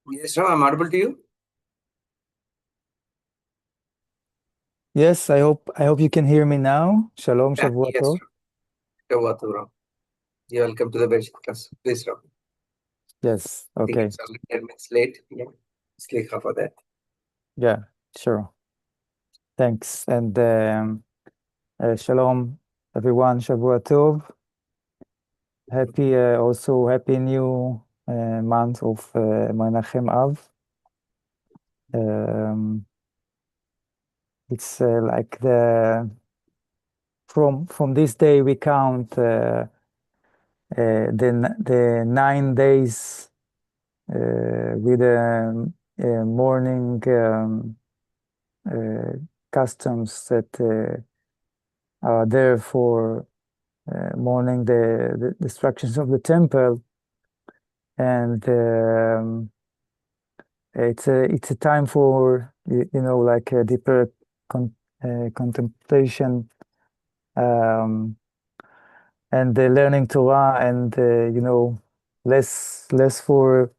Yes, Ram, I'm audible to you. Yes, I hope you can hear me now. Shalom, Yeah, Shavua yes, Tov. Ram. Shavua Ram. Yeah, welcome to the Bereshit class. Please, Ram. Yes, I think okay. it's only 10 minutes late. Yeah, it's for that. Yeah, sure. Thanks. And Shalom, everyone. Shavua Tov. Happy new month of Menachem Av. Um, it's like from this day we count the 9 days with a morning uh, customs that are there for mourning the destructions of the temple, and it's a time for like a deeper contemplation, um, and learning Torah, and less for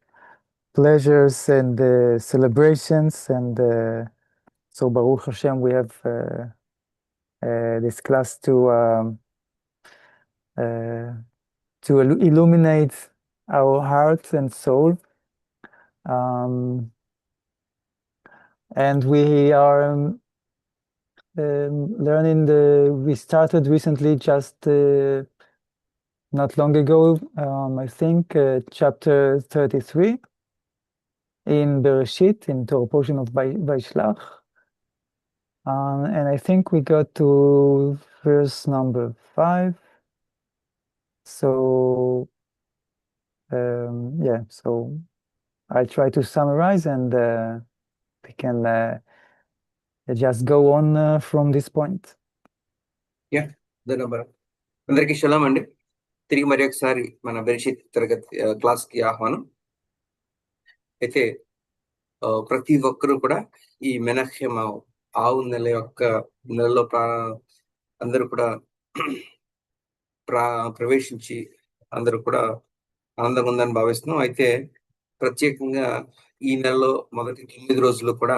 pleasures and celebrations, and so Baruch Hashem we have this class uh, to illuminate our heart and soul. And we are learning we started recently, just not long ago, I think, chapter 33 in Bereshit, in Torah portion of Vaishlach. And I think we got to verse number 5. So, yeah, so I'll try to summarize, and we can just go on from this point. Yeah, ధన్యవాదాలు అందరికీ షలాం అండి. తిరిగి మరి ఒకసారి మన బెరిషిత్ తరగతి క్లాస్కి ఆహ్వానం. అయితే ప్రతి ఒక్కరూ కూడా ఈ మెనహ్యం ఆవు నెల యొక్క నెలలో అందరూ కూడా ప్రవేశించి అందరూ కూడా ఆనందంగా ఉందని భావిస్తున్నాం. అయితే ప్రత్యేకంగా ఈ నెలలో మొదటి 9 రోజులు కూడా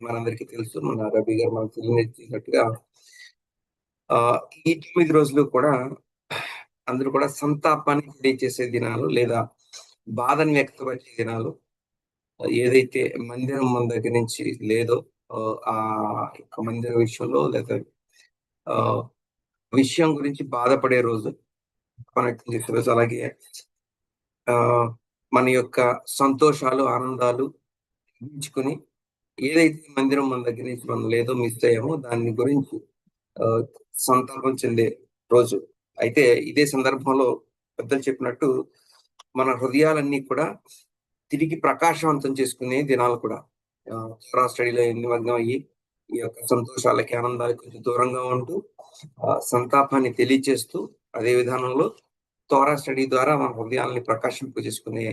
మనందరికీ తెలుసు, మన రబీ గారు మనకు తెలియజేసినట్టుగా ఈ 9 రోజులు కూడా అందరూ కూడా సంతాపాన్ని తెలియజేసే దినాలు, లేదా బాధను వ్యక్తపరిచే దినాలు. ఏదైతే మందిరం మన దగ్గర నుంచి లేదో ఆ యొక్క మందిర విషయంలో, లేదా విషయం గురించి బాధపడే రోజు మనకు చేసే రోజు. అలాగే మన యొక్క సంతోషాలు, ఆనందాలు ఊహించుకుని ఏదైతే మందిరం మన దగ్గర నుంచి మనం లేదో మిస్ అయ్యామో దాని గురించి సంతాపం చెందే రోజు. అయితే ఇదే సందర్భంలో పెద్దలు చెప్పినట్టు మన హృదయాలన్నీ కూడా తిరిగి ప్రకాశవంతం చేసుకునే దినాలు కూడా. తోరా స్టడీలో నిమగ్నం అయ్యి ఈ యొక్క సంతోషాలకి, ఆనందాలకి కొంచెం దూరంగా ఉంటూ సంతాపాన్ని తెలియచేస్తూ, అదే విధానంలో తోరా స్టడీ ద్వారా మన హృదయాల్ని ప్రకాశింపజేసుకునే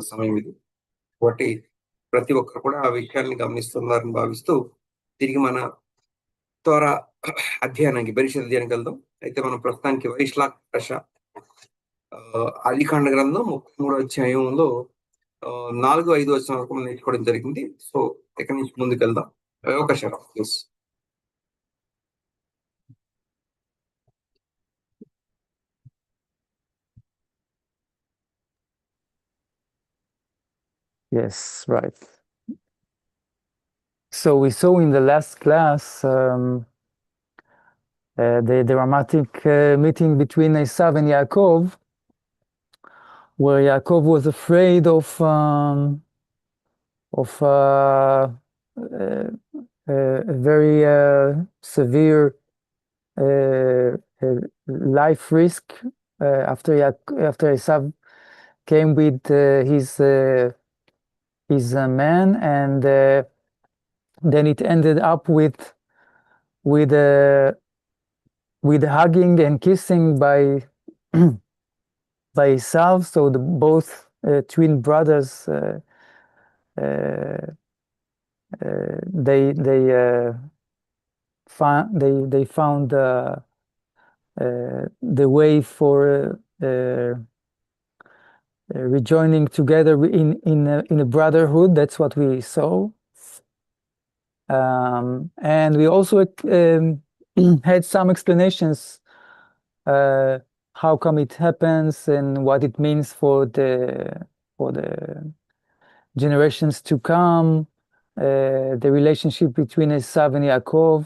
సమయం ఇది. కాబట్టి ప్రతి ఒక్కరు కూడా ఆ విషయాన్ని గమనిస్తున్నారని భావిస్తూ తిరిగి మన తోరా అధ్యయనానికి, బెరిషిత్ అధ్యయనానికి వెళ్దాం. అయితే మనం ప్రస్తుతానికి వైష్లాక్ దశ ఆదికాండ గ్రంథం 33వ అధ్యాయంలో 4-5 వచనాల వరకు మనం నేర్చుకోవడం జరిగింది. సో ఇక్కడి నుంచి ముందుకు వెళ్దాం. ఒక శరం please. Yes, right. So we saw in the last class the dramatic meeting between Esav and Yaakov, where Yaakov was afraid of a very severe life risk after Esav came with his man, and then it ended up with hugging and kissing by Esav. So both twin brothers they found the way for rejoining together in a brotherhood. That's what we saw. And we also had some explanations how come it happens and what it means for the generations to come, the relationship between Esav and Yaakov,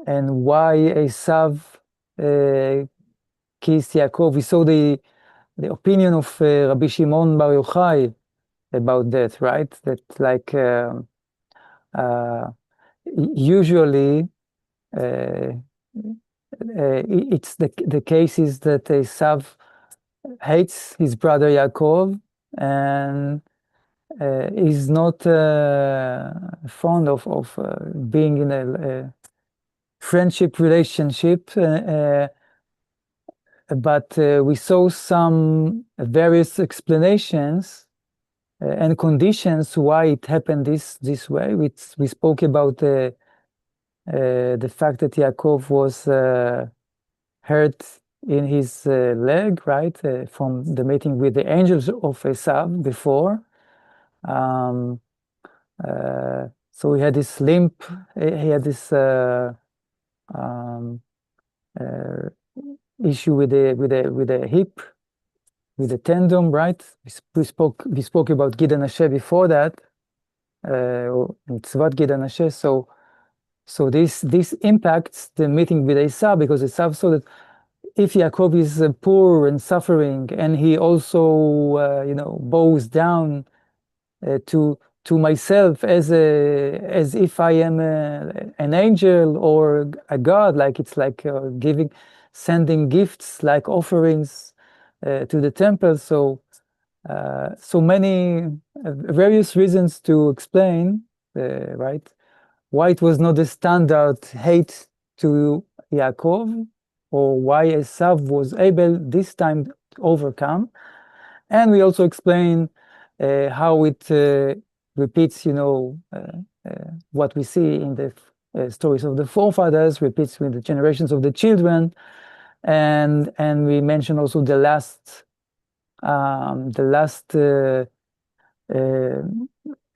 and why Esav kissed Yaakov. We saw the opinion of Rabbi Shimon Bar Yochai about that, right? That like usually it's the case is that Esav hates his brother Yaakov and is not fond of being in a friendship relationship, but we saw some various explanations and conditions why it happened this way. We spoke about the fact that Yaakov was hurt in his leg, right, from the meeting with the angels of Esav before. So he had this limp. He had this issue with the hip, with the tendon, right? We spoke about Gid and Asher before that. It's about Gid and Asher. So this impacts the meeting with Esav, because Esav saw that if Yaakov is poor and suffering, and he also bows down to myself as if I am an angel or a god, like it's like sending gifts like offerings to the temple. So many various reasons to explain, right, why it was not the standard hate to Yaakov, or why Esav was able this time to overcome. And we also explain how it repeats, what we see in the stories of the forefathers, repeats with the generations of the children. And we mention also the last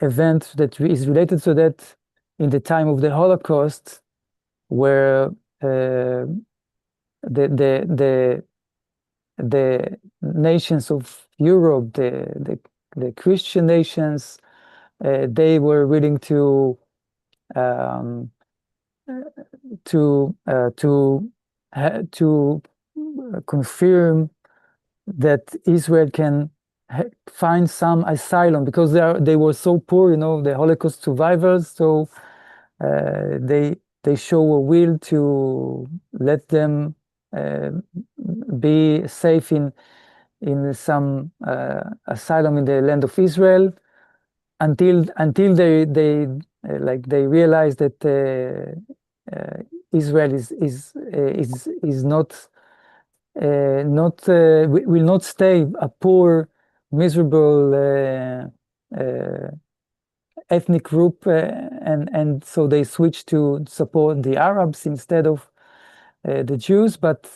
event that is related to that in the time of the Holocaust, where the nations of Europe, the Christian nations, they were willing to confirm that Israel can find some asylum, because they were so poor, the Holocaust survivors. So they show a will to let them be safe in some asylum in the land of Israel, until they realize that Israel is not will not stay a poor, miserable ethnic group, and so they switch to support the Arabs instead of the Jews. But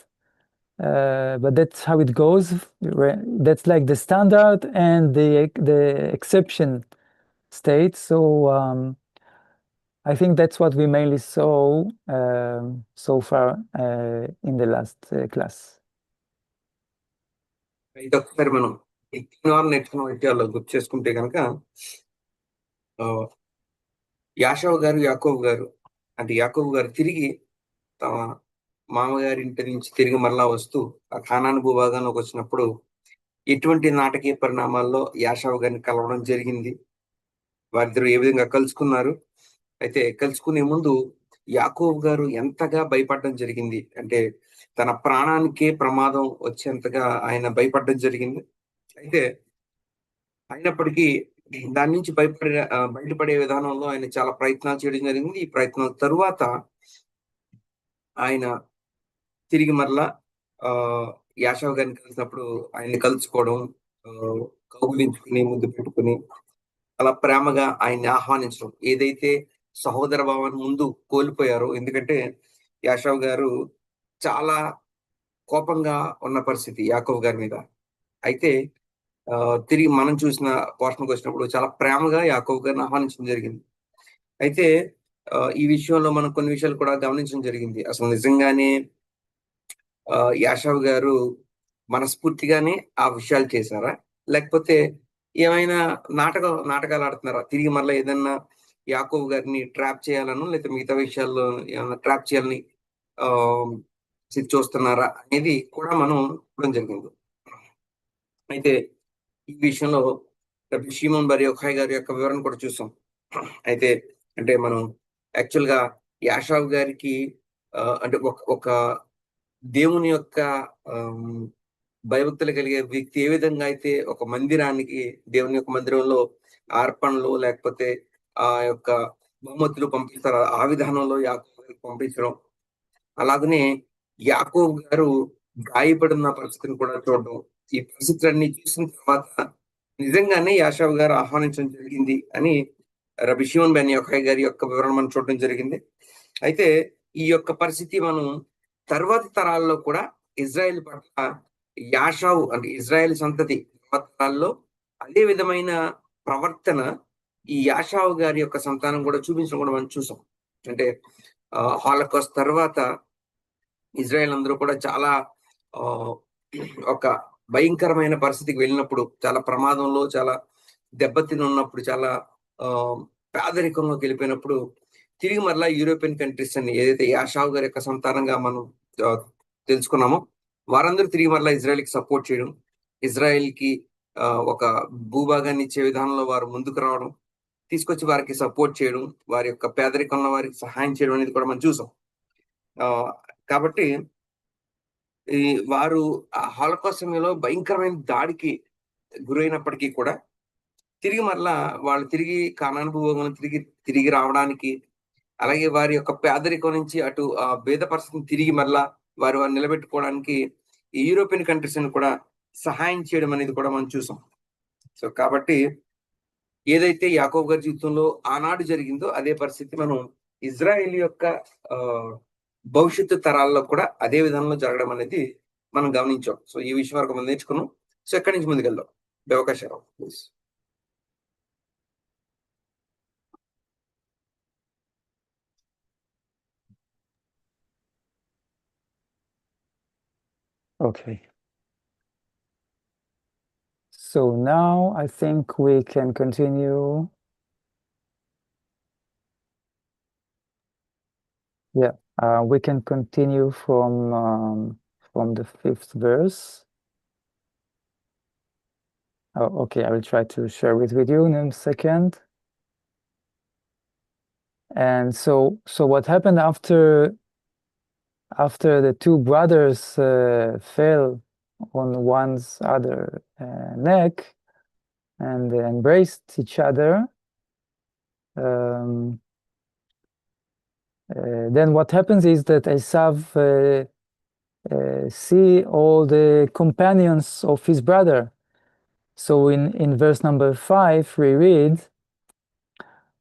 that's how it goes. That's like the standard and the exception state. So I think that's what we mainly saw so far in the last class. అయితే ఒకసారి మనం ఈ 3 నేర్చుకున్న విషయాల్లో గుర్తు చేసుకుంటే కనుక, యాషవ్ గారు, యాకోబు గారు, అంటే యాకోబు గారు తిరిగి తమ మామగారి ఇంటి నుంచి తిరిగి మరలా వస్తూ ఆ కానాను భూభాగంలోకి వచ్చినప్పుడు ఎటువంటి నాటకీయ పరిణామాల్లో యాషవ్ గారిని కలవడం జరిగింది, వారిద్దరు ఏ విధంగా కలుసుకున్నారు. అయితే కలుసుకునే ముందు యాకోబు గారు ఎంతగా భయపడడం జరిగింది అంటే, తన ప్రాణానికే ప్రమాదం వచ్చేంతగా ఆయన భయపడడం జరిగింది. అయితే అయినప్పటికీ దాని నుంచి బయటపడే విధానంలో ఆయన చాలా ప్రయత్నాలు చేయడం జరిగింది. ఈ ప్రయత్నాల తరువాత ఆయన తిరిగి మరలా యాషవ్ గారిని కలిసినప్పుడు ఆయన్ని కలుసుకోవడం, కౌగిలించుకుని ముద్దు పెట్టుకుని అలా ప్రేమగా ఆయన్ని ఆహ్వానించడం, ఏదైతే సహోదర భావాన్ని ముందు కోల్పోయారో. ఎందుకంటే యాషవ్ గారు చాలా కోపంగా ఉన్న పరిస్థితి యాకోబు గారి మీద. అయితే తిరిగి మనం చూసిన పోర్షన్‌కి వచ్చినప్పుడు చాలా ప్రేమగా యాకోబు గారిని ఆహ్వానించడం జరిగింది. అయితే ఈ విషయంలో మనం కొన్ని విషయాలు కూడా గమనించడం జరిగింది. అసలు నిజంగానే యాషావు గారు మనస్ఫూర్తిగానే ఆ విషయాలు చేశారా? లేకపోతే ఏమైనా నాటకాలు ఆడుతున్నారా? తిరిగి మరలా ఏదన్నా యాకోబు గారిని ట్రాప్ చేయాలనో, లేతే మిగతా విషయాల్లో ఏమన్నా ట్రాప్ చేయాలని ఆహ్, చూస్తున్నారా అనేది కూడా మనం చూడడం జరిగింది. అయితే ఈ విషయంలో రబీ షిమోన్ బర్ యోఖాయ్ గారి యొక్క వివరణ కూడా చూసాం. అయితే అంటే మనం యాక్చువల్‌గా యాషావు గారికి అంటే ఒక ఒక దేవుని యొక్క ఆహ్, భయభక్తులు కలిగే వ్యక్తి ఏ విధంగా అయితే ఒక మందిరానికి దేవుని యొక్క మందిరంలో అర్పణలు లేకపోతే ఆ యొక్క బహుమతులు పంపిస్తారో ఆ విధానంలో యాకోబు గారికి పంపించడం. అలాగనే యాకోబు గారు గాయపడున్న పరిస్థితిని కూడా చూడడం. ఈ పరిస్థితులన్నీ చూసిన తర్వాత నిజంగానే యాషావు గారు ఆహ్వానించడం జరిగింది అని రబీ షిమోన్ బెన్ యోఖాయ్ గారి యొక్క వివరణ మనం చూడడం జరిగింది. అయితే ఈ యొక్క పరిస్థితి మనం తర్వాతి తరాల్లో కూడా ఇజ్రాయెల్ పట్ల యాషావు అంటే ఇజ్రాయెల్ సంతతి తర్వాతి తరాల్లో అదే విధమైన ప్రవర్తన ఈ యాషావు గారి యొక్క సంతానం కూడా చూపించడం కూడా మనం చూసాం. అంటే హాలోకాస్ట్ తర్వాత ఇజ్రాయెల్ అందరూ కూడా చాలా ఆహ్, ఒక భయంకరమైన పరిస్థితికి వెళ్ళినప్పుడు, చాలా ప్రమాదంలో, చాలా దెబ్బతినున్నప్పుడు, చాలా ఆహ్, పేదరికంలోకెళ్ళిపోయినప్పుడు, తిరిగి మరలా యూరోపియన్ కంట్రీస్ అని ఏదైతే యాషావు గారి యొక్క సంతానంగా మనం ఆహ్, తెలుసుకున్నామో, వారందరూ తిరిగి మరలా ఇజ్రాయెల్‌కి సపోర్ట్ చేయడం, ఇజ్రాయెల్‌కి ఒక భూభాగాన్ని ఇచ్చే విధానంలో వారు ముందుకు రావడం, తీసుకొచ్చి వారికి సపోర్ట్ చేయడం, వారి యొక్క పేదరికంలో వారికి సహాయం చేయడం అనేది కూడా మనం చూసాం. ఆహ్, కాబట్టి ఈ వారు ఆ హాలోకాస్ట్ సమయంలో భయంకరమైన దాడికి గురైనప్పటికీ కూడా, తిరిగి మరలా వాళ్ళు తిరిగి కానాను భూభాగంలో తిరిగి రావడానికి, అలాగే వారి యొక్క పేదరికం నుంచి అటు పేద పరిస్థితిని తిరిగి మరలా వారు నిలబెట్టుకోవడానికి ఈ యూరోపియన్ కంట్రీస్‌ని కూడా సహాయం చేయడం అనేది కూడా మనం చూసాం. సో, కాబట్టి ఏదైతే యాకోబు గారి జీవితంలో ఆనాడు జరిగిందో అదే పరిస్థితి మనం ఇజ్రాయేల్ యొక్క ఆహ్, భవిష్యత్తు తరాల్లో కూడా అదే విధానంలో జరగడం అనేది మనం గమనించాం. సో, ఈ విషయం వరకు మనం నేర్చుకున్నాం. సో, ఎక్కడి నుంచి ముందుకెళ్దాం? అవకాశం please. Okay. So now I think we can continue. Yeah, we can continue from the 5th verse. Oh, okay, I will try to share it with you in a second. And so what happened after the two brothers fell on one's other neck and embraced each other, then what happens is that Esav see all the companions of his brother. So in verse number 5 we read,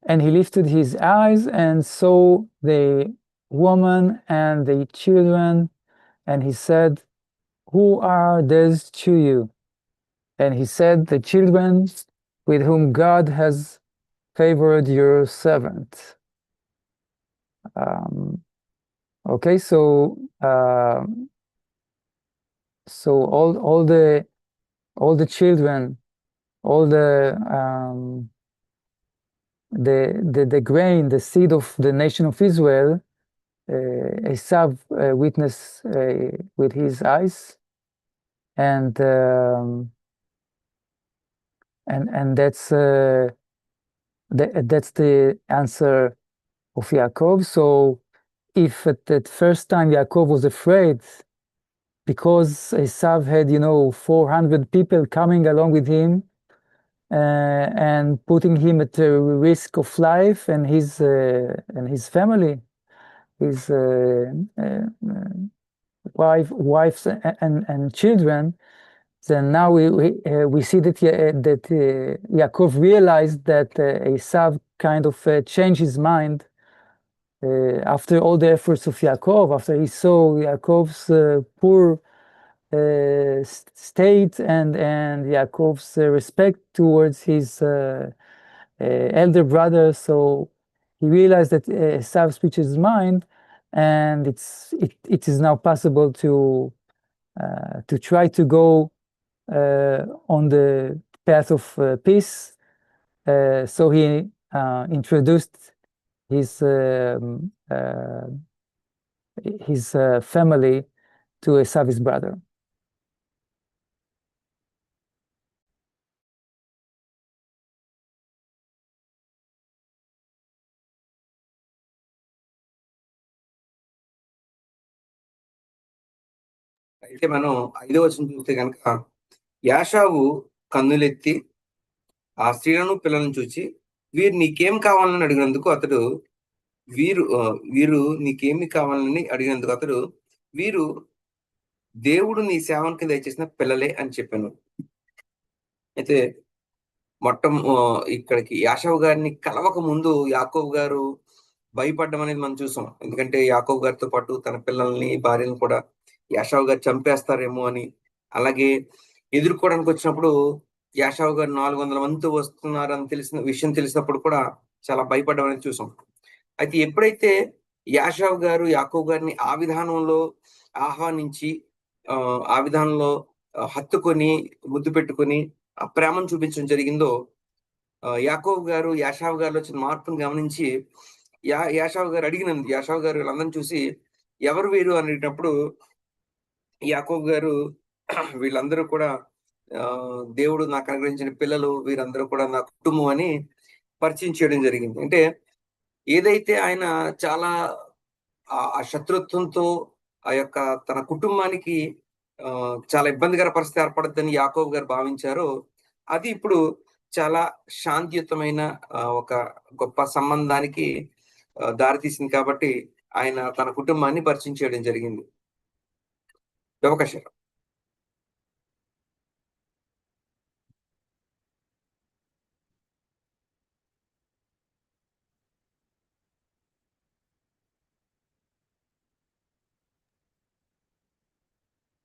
"And he lifted his eyes and saw the woman and the children, and he said, 'Who are these to you?' And he said, 'The children with whom God has favored your servant.'" Okay, so all the children, all the grain, the seed of the nation of Israel, Esav witnessed with his eyes, and that's the answer of Yaakov. So if at that first time Yaakov was afraid because Esav had 400 people coming along with him, and putting him at the risk of life and his family, his wives and children. Then now we see that Yaakov realized that Esav kind of changed his mind after all the efforts of Yaakov, after he saw Yaakov's poor state and Yaakov's respect towards his elder brother, so he realized that Esav speaks his mind, and it is now possible to try to go on the path of peace. So he introduced his family to Esav's brother. అయితే మనం 5వ వచనం చూస్తే గనక యాషావు కన్నులెత్తి ఆ స్త్రీలను పిల్లలను చూచి వీరు నీకేం కావాలని అడిగినందుకు అతడు వీరు నీకేమి కావాలని అడిగినందుకు అతడు వీరు దేవుడు నీ సేవకునికి దయచేసిన పిల్లలే అని చెప్పాను. అయితే ఇక్కడికి యాషావు గారిని కలవక ముందు యాకోబు గారు భయపడ్డం అనేది మనం చూసాం. ఎందుకంటే యాకోబు గారితో పాటు తన పిల్లల్ని, భార్యను కూడా యాషావు గారు చంపేస్తారేమో అని. అలాగే ఎదుర్కోవడానికి వచ్చినప్పుడు యాషావు గారు 400 మందితో వస్తున్నారని తెలిసిన విషయం తెలిసినప్పుడు కూడా చాలా భయపడ్డం అనేది చూసాం. అయితే ఎప్పుడైతే యాషావు గారు యాకోబు గారిని ఆ విధానంలో ఆహ్వానించి ఆ విధానంలో హత్తుకొని ముద్దు పెట్టుకొని ఆ ప్రేమను చూపించడం జరిగిందో, యాకోబు గారు యాషావు గారిలో వచ్చిన మార్పును గమనించి యాషావు గారు వీళ్ళందరిని చూసి ఎవరు వీరు అని అడిగినప్పుడు యాకోబు గారు వీళ్ళందరూ కూడా దేవుడు నాకు అనుగ్రహించిన పిల్లలు, వీరందరూ కూడా నా కుటుంబం అని పరిచయం చేయడం జరిగింది. అంటే ఏదైతే ఆయన చాలా ఆ శత్రుత్వంతో ఆ యొక్క తన కుటుంబానికి చాలా ఇబ్బందికర పరిస్థితి ఏర్పడద్దని యాకోబు గారు భావించారో, అది ఇప్పుడు చాలా శాంతియుతమైన ఒక గొప్ప సంబంధానికి దారితీసింది. కాబట్టి ఆయన తన కుటుంబాన్ని పరిచయం చేయడం జరిగింది. అవకాశం.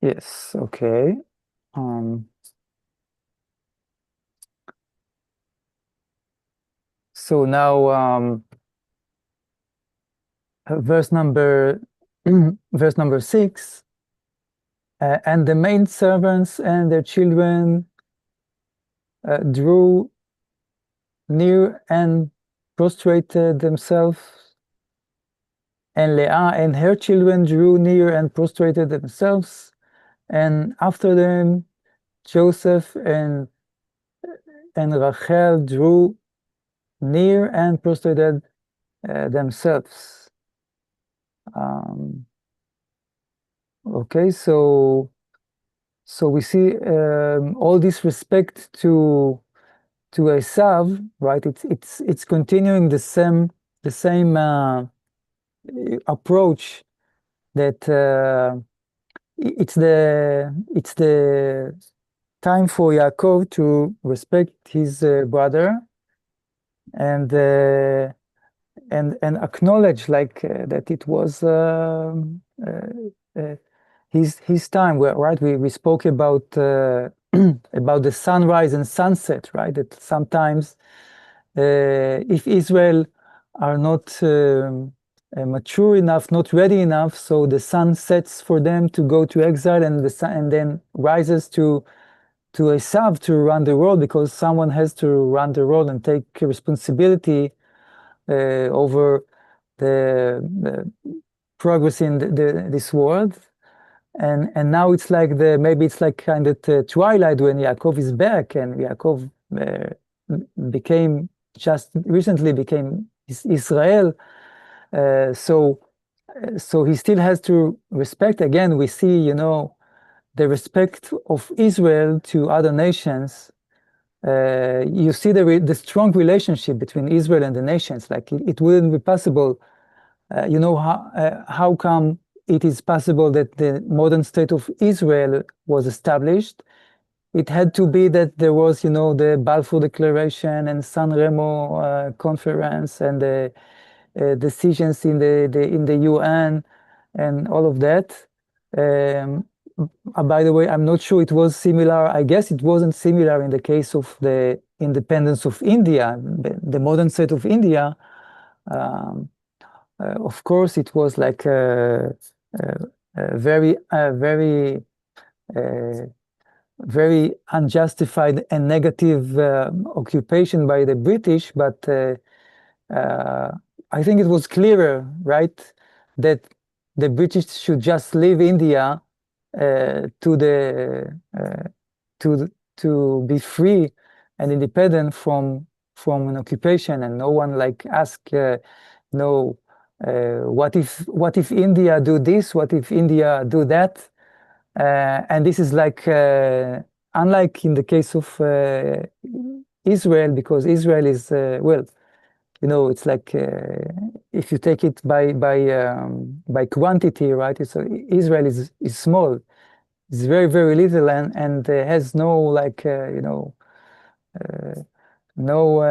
Yes, okay. So now verse number 6, and the main servants and their children drew near and prostrated themselves, and Leah and her children drew near and prostrated themselves, and after them Joseph and Rachel drew near and prostrated themselves. Okay, so we see all this respect to Esav, right? It's continuing the same approach that it's the time for Yaakov to respect his brother and acknowledge that it was his time, right? We spoke about about the sunrise and sunset, right? That sometimes if Israel are not mature enough, not ready enough, so the sun sets for them to go to exile, and the sun and then rises to Esav to run the world, because someone has to run the world and take responsibility over the progress in this world. And now it's like maybe it's like kind of the twilight when Yaakov is back, and Yaakov recently became Israel. So he still has to respect. Again, we see, the respect of Israel to other nations. You see the strong relationship between Israel and the nations. Like it wouldn't be possible. How come it is possible that the modern state of Israel was established? It had to be that there was, the Balfour Declaration and San Remo conference and the decisions in the UN and all of that. By the way, I'm not sure it was similar. I guess it wasn't similar in the case of the independence of India, the modern state of India. Of course, it was like a very unjustified and negative occupation by the British, but I think it was clearer, right, that the British should just leave India to be free and independent from an occupation, and no one like ask no what if India do this, what if India do that, and this is like unlike in the case of Israel, because Israel is well, it's like if you take it by quantity, right? Israel is small. It's very, very little, and has no like no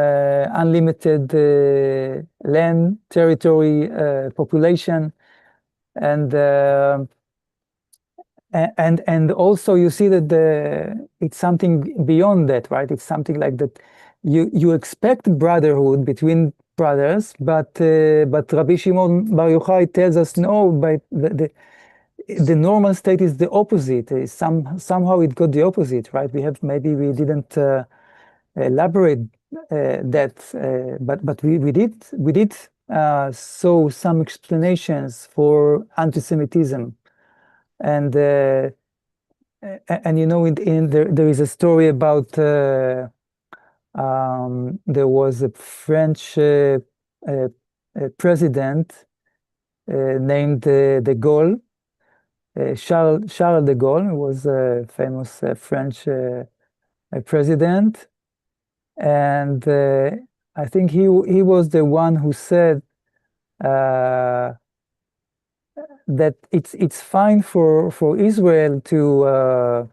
unlimited land, territory, population, and also you see that it's something beyond that, right? It's something like that. You expect brotherhood between brothers, but Rabbi Shimon Bar Yochai tells us no. But the normal state is the opposite. Somehow it got the opposite, right? Maybe we didn't elaborate that, but we did show some explanations for anti-Semitism. And there is a story about there was a French president named de Gaulle, Charles de Gaulle, was a famous French president, and I think he was the one who said that it's fine for Israel to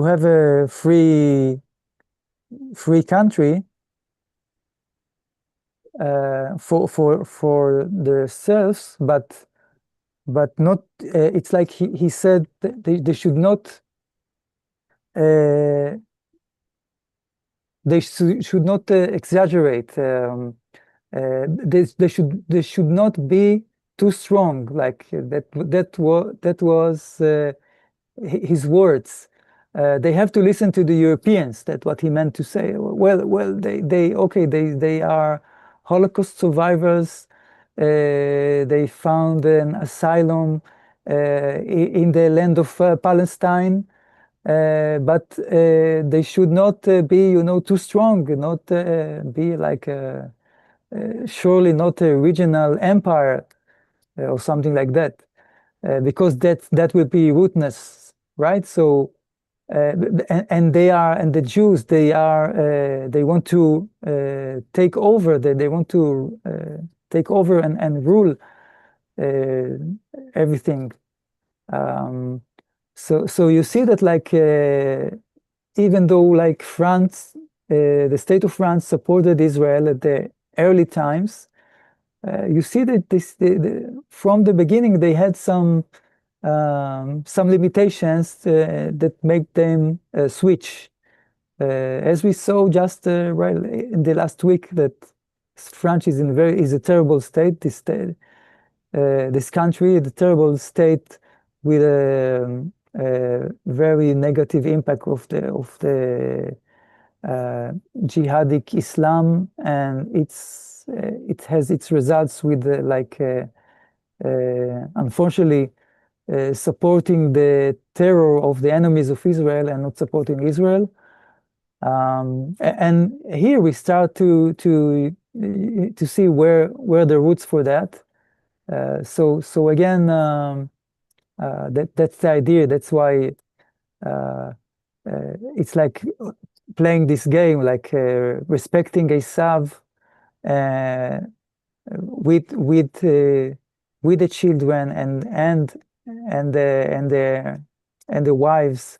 have a free country for themselves, but not. It's like he said that they should not. They should not exaggerate. They should not be too strong. Like that was his words. They have to listen to the Europeans. That's what he meant to say. Well, they are Holocaust survivors. They found an asylum in the land of Palestine. But they should not be, too strong, not be like surely not a regional empire or something like that, because that will be rudeness, right? So, and the Jews, they want to take over. They want to take over and rule everything. So you see that like even though like France, the state of France supported Israel at the early times, you see that from the beginning they had some limitations that make them switch, as we saw just right in the last week, that France is a terrible state. This country, the terrible state with a very negative impact of the jihadic Islam, and it has its results with unfortunately supporting the terror of the enemies of Israel and not supporting Israel. And here we start to see where the roots for that. So again, that's the idea. That's why it's like playing this game, like respecting Esav with the children and the wives,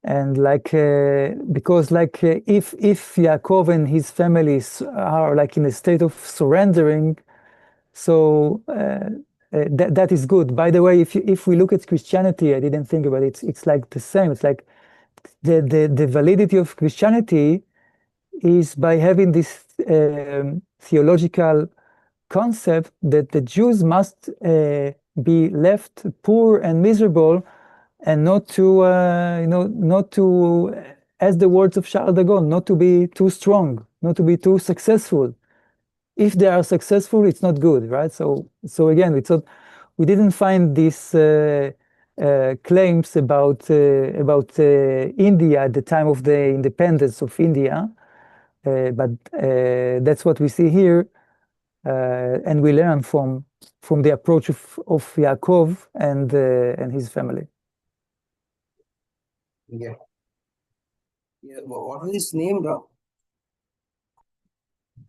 And because if Yaakov and his families are like in a state of surrendering, so that is good. By the way, if we look at Christianity, I didn't think about it. It's like the same. It's like the validity of Christianity is by having this theological concept that the Jews must be left poor and miserable, and not to, not to, as the words of Charles de Gaulle, not to be too strong, not to be too successful. If they are successful, it's not good, right? So again, it's not, we didn't find these claims about India at the time of the independence of India, but that's what we see here, and we learn from the approach of Yaakov and his family. Yeah. What is his name, bro?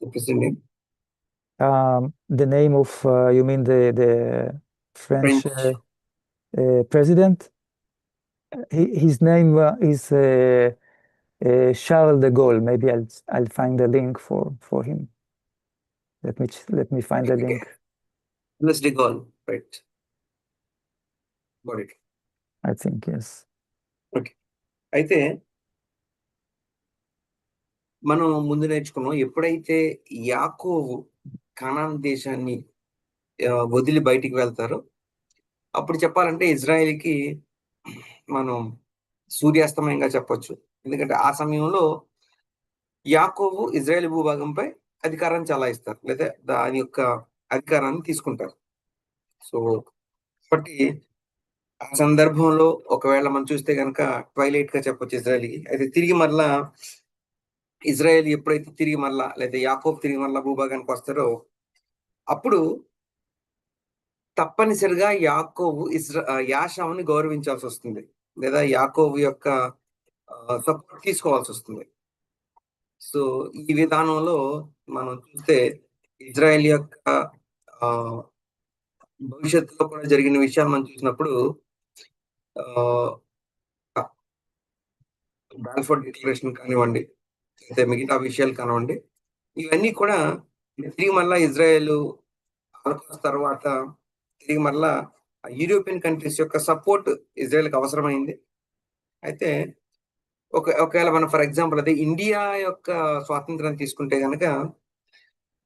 The present name? The name of, you mean the French French. president? His name is Charles de Gaulle. Maybe I'll find the link for him. Let me find the link. Let's dig on, right? Got it. I think yes. Okay. అయితే మనం ముందు నేర్చుకున్నాం, ఎప్పుడైతే యాకోబు Canaan దేశాన్ని వదిలి బయటికి వెళ్తారో, అప్పుడు చెప్పాలంటే ఇజ్రాయెల్‌కి మనం సూర్యాస్తమయంగా చెప్పొచ్చు. ఎందుకంటే ఆ సమయంలో యాకోబు ఇజ్రాయెల్ భూభాగంపై అధికారాన్ని చలాయిస్తారు. లేదా దాని యొక్క అధికారాన్ని తీసుకుంటారు. సో, కాబట్టి ఆ సందర్భంలో ఒకవేళ మనం చూస్తే గనక ట్వైలైట్‌గా చెప్పొచ్చు ఇజ్రాయెల్‌కి. అయితే తిరిగి మరలా ఇజ్రాయెల్ ఎప్పుడైతే తిరిగి మరలా లేదా యాకోబు తిరిగి మరలా భూభాగానికి వస్తారో, అప్పుడు తప్పనిసరిగా యాకోబు యాషావుని గౌరవించాల్సొస్తుంది. లేదా యాకోబు యొక్క సపోర్ట్ తీసుకోవాల్సొస్తుంది. సో, ఈ విధానంలో మనం చూస్తే ఇజ్రాయెల్ యొక్క భవిష్యత్తులో కూడా జరిగిన విషయాలు మనం చూసినప్పుడు ఆహ్, బాల్ఫోర్ డిక్లరేషన్ కానివ్వండి, అయితే మిగతా విషయాలు కానివ్వండి, ఇవన్నీ కూడా తిరిగి మరలా ఇజ్రాయెలు హోలోకాస్ట్ తర్వాత తిరిగి మరలా యూరోపియన్ కంట్రీస్ యొక్క సపోర్ట్ ఇజ్రాయెల్‌కి అవసరమైంది. అయితే ఒకవేళ మనం ఫర్ ఎగ్జాంపుల్ అదే ఇండియా యొక్క స్వాతంత్రాన్ని తీసుకుంటే గనక,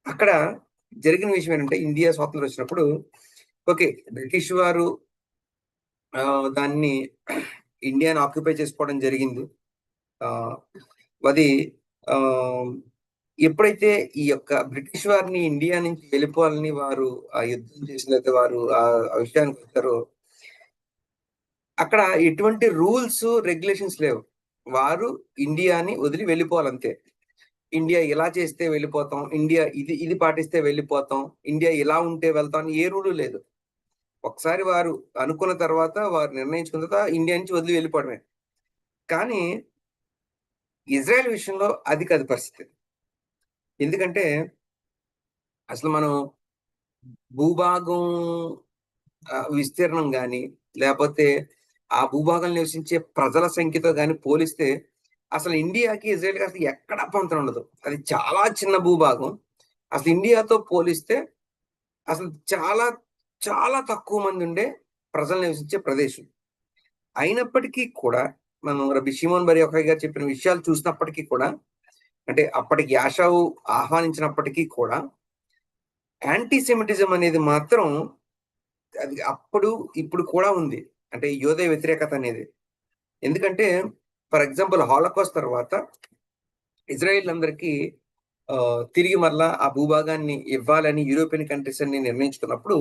అక్కడ జరిగిన విషయం ఏంటంటే, ఇండియా స్వాతంత్రం వచ్చినప్పుడు ఓకే, బ్రిటిష్ వారు దాన్ని ఇండియాని ఆక్యుపై చేసుకోవడం జరిగింది. అది ఎప్పుడైతే ఈ యొక్క బ్రిటిష్ వారిని ఇండియా నుంచి వెళ్ళిపోవాలని వారు యుద్ధం చేసినట్టు వారు ఆ విషయానికి వచ్చారో, అక్కడ ఎటువంటి రూల్స్, రెగ్యులేషన్స్ లేవు. వారు ఇండియాని వదిలి వెళ్ళిపోవాలంతే. ఇండియా ఇలా చేస్తే వెళ్ళిపోతాం, ఇండియా ఇది పాటిస్తే వెళ్ళిపోతాం, ఇండియా ఇలా ఉంటే వెళ్తాం అని ఏ రూలు లేదు. ఒకసారి వారు అనుకున్న తర్వాత, వారు నిర్ణయించుకున్న తర్వాత ఇండియా నుంచి వదిలి వెళ్ళిపోవడమే. కానీ ఇజ్రాయెల్ విషయంలో అది కాదు పరిస్థితి. ఎందుకంటే అసలు మనం భూభాగం విస్తీర్ణం గాని, లేపోతే ఆ భూభాగంలో నివసించే ప్రజల సంఖ్యతో గాని పోలిస్తే, అసలు ఇండియాకి, ఇజ్రాయెల్‌కి అసలు ఎక్కడా పొంతన ఉండదు. అది చాలా చిన్న భూభాగం. అసలు ఇండియాతో పోలిస్తే అసలు చాలా, చాలా తక్కువ మంది ఉండే ప్రజలు నివసించే ప్రదేశం. అయినప్పటికీ కూడా మనం రబీ షిమోన్ బర్ యోఖై గారు చెప్పిన విషయాలు చూసినప్పటికీ కూడా, అంటే అప్పటికి యాషావు ఆహ్వానించినప్పటికీ కూడా, యాంటీ సెమిటిజం అనేది మాత్రం అది అప్పుడు, ఇప్పుడు కూడా ఉంది. అంటే యోధ వ్యతిరేకత అనేది. ఎందుకంటే ఫర్ ఎగ్జాంపుల్ హాలోకాస్ట్ తర్వాత ఇజ్రాయెల్ అందరికీ తిరిగి మరలా ఆ భూభాగాన్ని ఇవ్వాలని యూరోపియన్ కంట్రీస్ అన్ని నిర్ణయించుకున్నప్పుడు,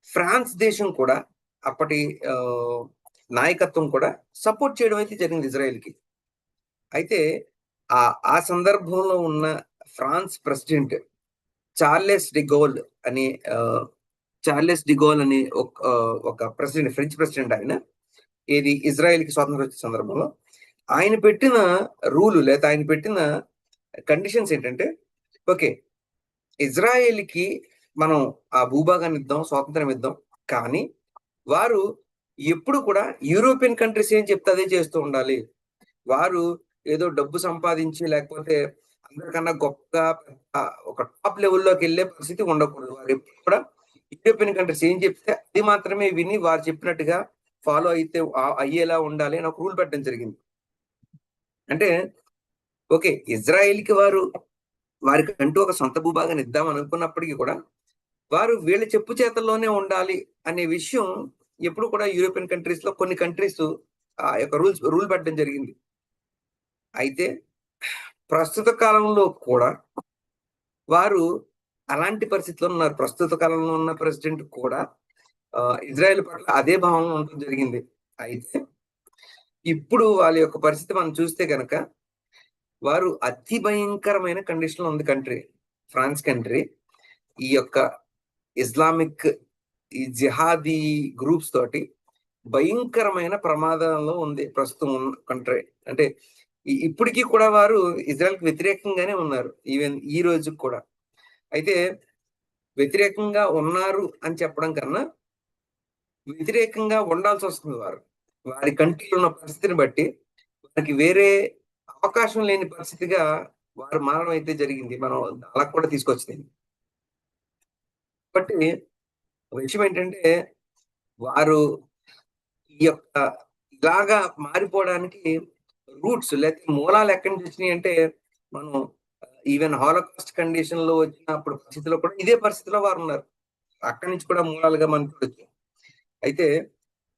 ఫ్రాన్స్ దేశం కూడా అప్పటి నాయకత్వం కూడా సపోర్ట్ చేయడం అయితే జరిగింది ఇజ్రాయెల్‌కి. అయితే ఆ సందర్భంలో ఉన్న France president Charles de Gaulle అనే ఒక ప్రెసిడెంట్, ఫ్రెంచ్ ప్రెసిడెంట్ ఆయన. ఏది ఇజ్రాయెల్‌కి స్వాతంత్రం వచ్చే సందర్భంలో ఆయన పెట్టిన రూల్ లేదా ఆయన పెట్టిన కండిషన్స్ ఏంటంటే, ఓకే, ఇజ్రాయెల్‌కి మనం ఆ భూభాగాన్ని ఇద్దాం, స్వాతంత్రం ఇద్దాం. కానీ వారు ఎప్పుడు కూడా యూరోపియన్ కంట్రీస్ ఏం చెప్తే అదే చేస్తూ ఉండాలి. వారు ఏదో డబ్బు సంపాదించి లేకపోతే అందరికన్నా గొప్పగా ఒక టాప్ లెవెల్‌లోకెళ్ళే పరిస్థితి ఉండకూడదు. వారెప్పుడు కూడా యూరోపియన్ కంట్రీస్ ఏం చెప్తే అది మాత్రమే విని వారు చెప్పినట్టుగా ఫాలో అయితే అయ్యేలా ఉండాలి అని ఒక రూల్ పెట్టడం జరిగింది. అంటే ఓకే. ఇజ్రాయెల్‌కి వారికంటూ ఒక సొంత భూభాగాన్ని ఇద్దాం అనుకున్నప్పటికి కూడా, వారు వీళ్ళ చెప్పు చేతల్లోనే ఉండాలి అనే విషయం ఎప్పుడు కూడా యూరోపియన్ కంట్రీస్‌లో కొన్ని కంట్రీస్ ఆ యొక్క రూల్ పెట్టడం జరిగింది. అయితే ప్రస్తుత కాలంలో కూడా వారు అలాంటి పరిస్థితిలో ఉన్నారు. ప్రస్తుత కాలంలో ఉన్న ప్రెసిడెంట్ కూడా ఇజ్రాయెల్ పట్ల అదే భావనలో ఉండడం జరిగింది. అయితే ఇప్పుడు వాళ్ళ యొక్క పరిస్థితి మనం చూస్తే గనక, వారు అతి భయంకరమైన కండిషన్‌లో ఉంది కంట్రీ. France country. ఈ యొక్క ఇస్లామిక్ ఈ జిహాదీ గ్రూప్స్ తోటి భయంకరమైన ప్రమాదంలో ఉంది ప్రస్తుతం ఉన్న కంట్రీ. అంటే ఇప్పటికి కూడా వారు ఇజ్రాయెల్‌కి వ్యతిరేకంగానే ఉన్నారు. ఈవెన్ ఈ రోజుకి కూడా. అయితే వ్యతిరేకంగా ఉన్నారు అని చెప్పడం కన్నా, వ్యతిరేకంగా ఉండాల్సొస్తుంది వారు. వారి కంట్రీలో ఉన్న పరిస్థితిని బట్టి, వారికి వేరే అవకాశం లేని పరిస్థితిగా వారు మారడం అయితే జరిగింది. మనం అలా కూడా తీసుకొచ్చింది. కాబట్టి విషయం ఏంటంటే, వారు ఈ యొక్క ఇలాగా మారిపోవడానికి రూట్స్ లేకపోతే మూలాలు ఎక్కడి నుంచి వచ్చినాయంటే, మనం ఈవెన్ హాలోకాస్ట్ కండిషన్‌లో వచ్చినప్పుడు పరిస్థితిలో కూడా ఇదే పరిస్థితిలో వారున్నారు. అక్కడి నుంచి కూడా మూలాలుగా మనం చూడొచ్చు. అయితే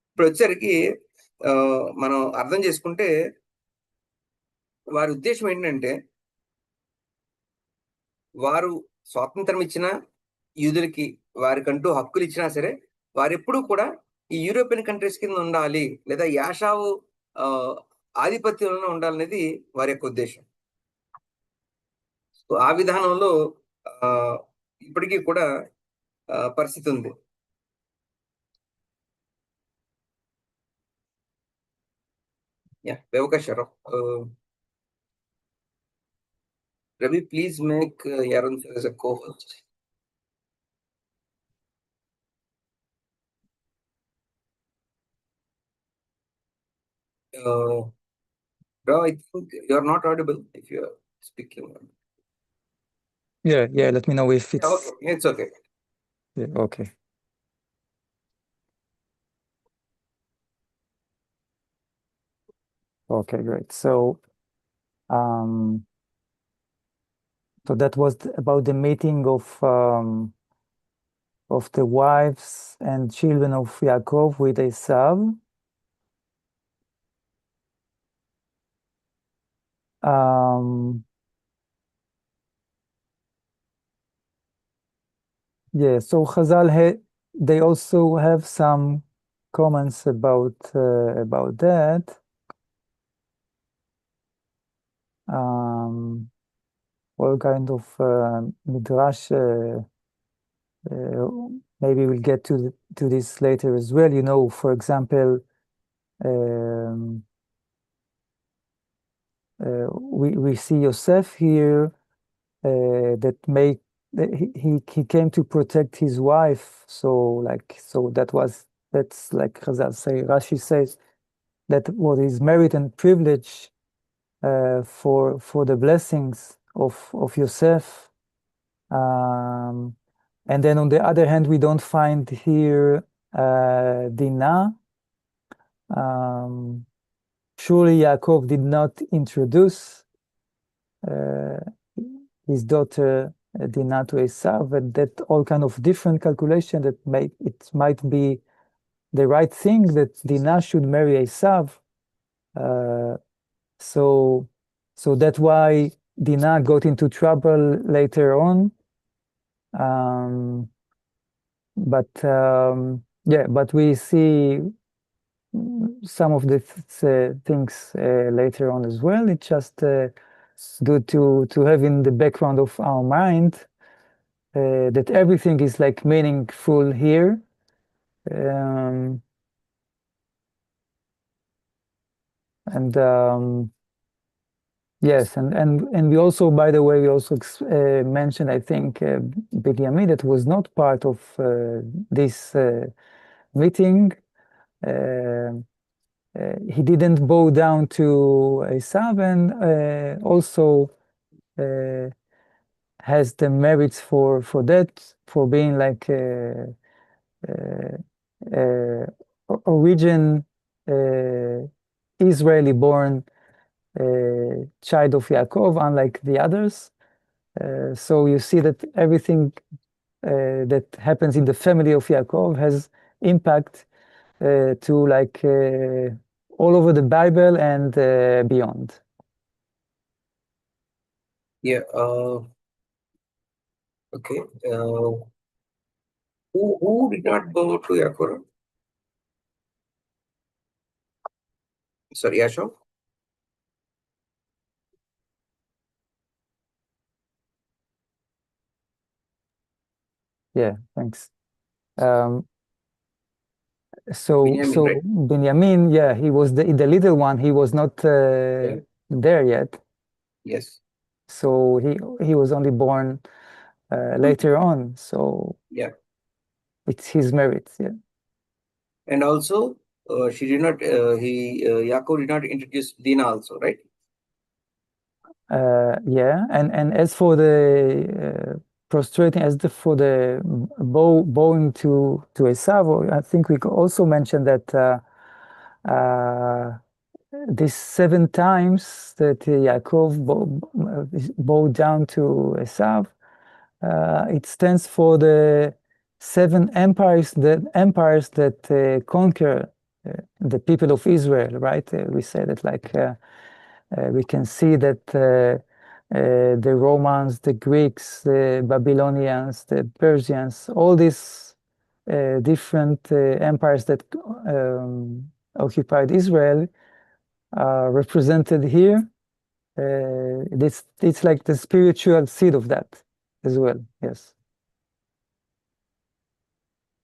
ఇప్పుడొచ్చేసరికి మనం అర్థం చేసుకుంటే, వారి ఉద్దేశ్యం ఏంటంటే, వారు స్వాతంత్రం ఇచ్చినా, యూదులకి వారికంటూ హక్కులిచ్చినా సరే, వారెప్పుడూ కూడా ఈ యూరోపియన్ కంట్రీస్ కింద ఉండాలి. లేదా యాషావు ఆహ్, ఆధిపత్యంలోనే ఉండాలనేది వారి యొక్క ఉద్దేశ్యం. సో, ఆ విధానంలో ఆహ్, ఇప్పటికి కూడా పరిస్థితుంది. Yeah! బెవకాష్ Rabbi, please make Yaron as a co-host. Bro, I think you're not audible if you're speaking. Yeah, let me know if Yeah, it's... okay. It's okay. Yeah, okay. Okay, great. So that was about the meeting of the wives and children of Yaakov with Esav. Yeah, so Chazal they also have some comments about that. All kind of midrash. Maybe we'll get to this later as well. You know, for example, we see Yosef here that he came to protect his wife. So that's like Chazal say. Rashi says that was his merit and privilege for the blessings of Yosef. And then on the other hand, we don't find here Dinah. Surely Yaakov did not introduce his daughter Dinah to Esav, and that all kind of different calculation that it might be the right thing that Dinah should marry Esav. So that's why Dinah got into trouble later on. But we see some of the things later on as well. It's just good to have in the background of our mind that everything is like meaningful here. Yes, and we also, by the way, we also mentioned, I think, Binyamin that was not part of this meeting. he didn't bow down to Esav, and also has the merits for that, for being like origin Israeli born child of Yaakov, unlike the others. So you see that everything that happens in the family of Yaakov has impact to like all over the Bible and beyond. Yeah. Okay. Who did not bow to Yaakov? Sorry, Ashok. Yeah, thanks. So Binyamin, right? Benjamin, yeah, he was the little one. He was not Yeah. there yet. Yes. So he was only born later on. So Yeah. it's his merit. Yeah. And also, she did not. Yaakov did not introduce Dina also, right? Yeah, and as for the prostrating, for the bowing to Esav, I think we could also mention that this 7 times that Yaakov bowed down to Esav, it stands for the 7 empires, that conquer the people of Israel, right? We say that like. We can see that the Romans, the Greeks, the Babylonians, the Persians, all these different empires that occupied Israel are represented here. It's like the spiritual seed of that as well. Yes.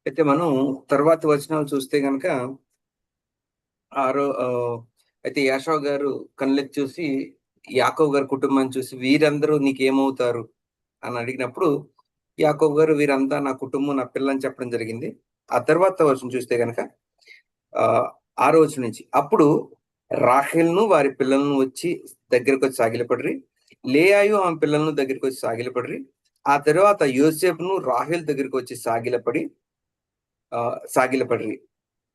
అయితే మనం తర్వాత వచనాలు చూస్తే గనక అయితే యాషావు గారు కళ్ళెత్తి చూసి యాకోబు గారి కుటుంబాన్ని చూసి వీరందరూ నీకేమవుతారు అని అడిగినప్పుడు యాకోబు గారు వీరంతా నా కుటుంబం, నా పిల్లని చెప్పడం జరిగింది. ఆ తర్వాత వచనం చూస్తే గనక 6వ వచనం నుంచి అప్పుడు రాహేలును వారి పిల్లలను వచ్చి దగ్గరకు వచ్చి సాగిలపడ్రి, లేయాయు ఆమె పిల్లలను దగ్గరికి వచ్చి సాగిలపడ్రి. ఆ తర్వాత యోసేపును రాహేల్ దగ్గరికి వచ్చి సాగిలపడ్రి.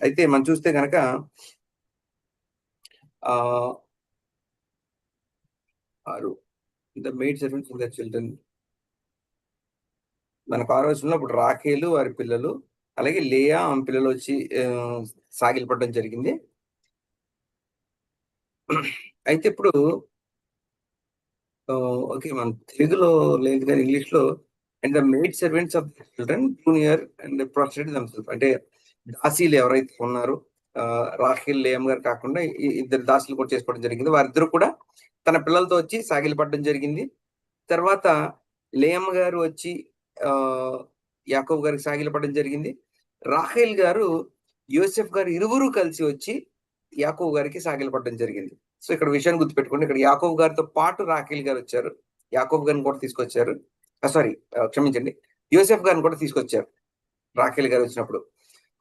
అయితే మనం చూస్తే గనక the maid servants in the children, మనకు 6వ వచనంలో అప్పుడు రాహేలు వారి పిల్లలు అలాగే లేయా ఆమె పిల్లలు వచ్చి సాగిలపడడం జరిగింది. అయితే ఇప్పుడు ఓకే, మన తెలుగులో లేదు కానీ ఇంగ్లీష్ లో and the maid servants of the children junior and prostrated themself, అంటే దాసీలు ఎవరైతే ఉన్నారో రాహేల్ లేయం గారు కాకుండా ఇద్దరు దాసులు కూడా చేసుకోవడం జరిగింది. వారిద్దరు కూడా తన పిల్లలతో వచ్చి సాగిలపడడం జరిగింది. తర్వాత లేయమ్మ గారు వచ్చి యాకోబు గారికి సాగిలపడడం జరిగింది. రాహేల్ గారు యోసెఫ్ గారు ఇరువురు కలిసి వచ్చి యాకోబు గారికి సాగిలపడడం జరిగింది. సో ఇక్కడ విషయాన్ని గుర్తుపెట్టుకోండి, ఇక్కడ యాకోబు గారితో పాటు రాహేల్ గారు వచ్చారు, యాకోబు గారిని కూడా తీసుకొచ్చారు. సారీ, క్షమించండి, యోసెఫ్ గారిని కూడా తీసుకొచ్చారు. రాహేల్ గారు వచ్చినప్పుడు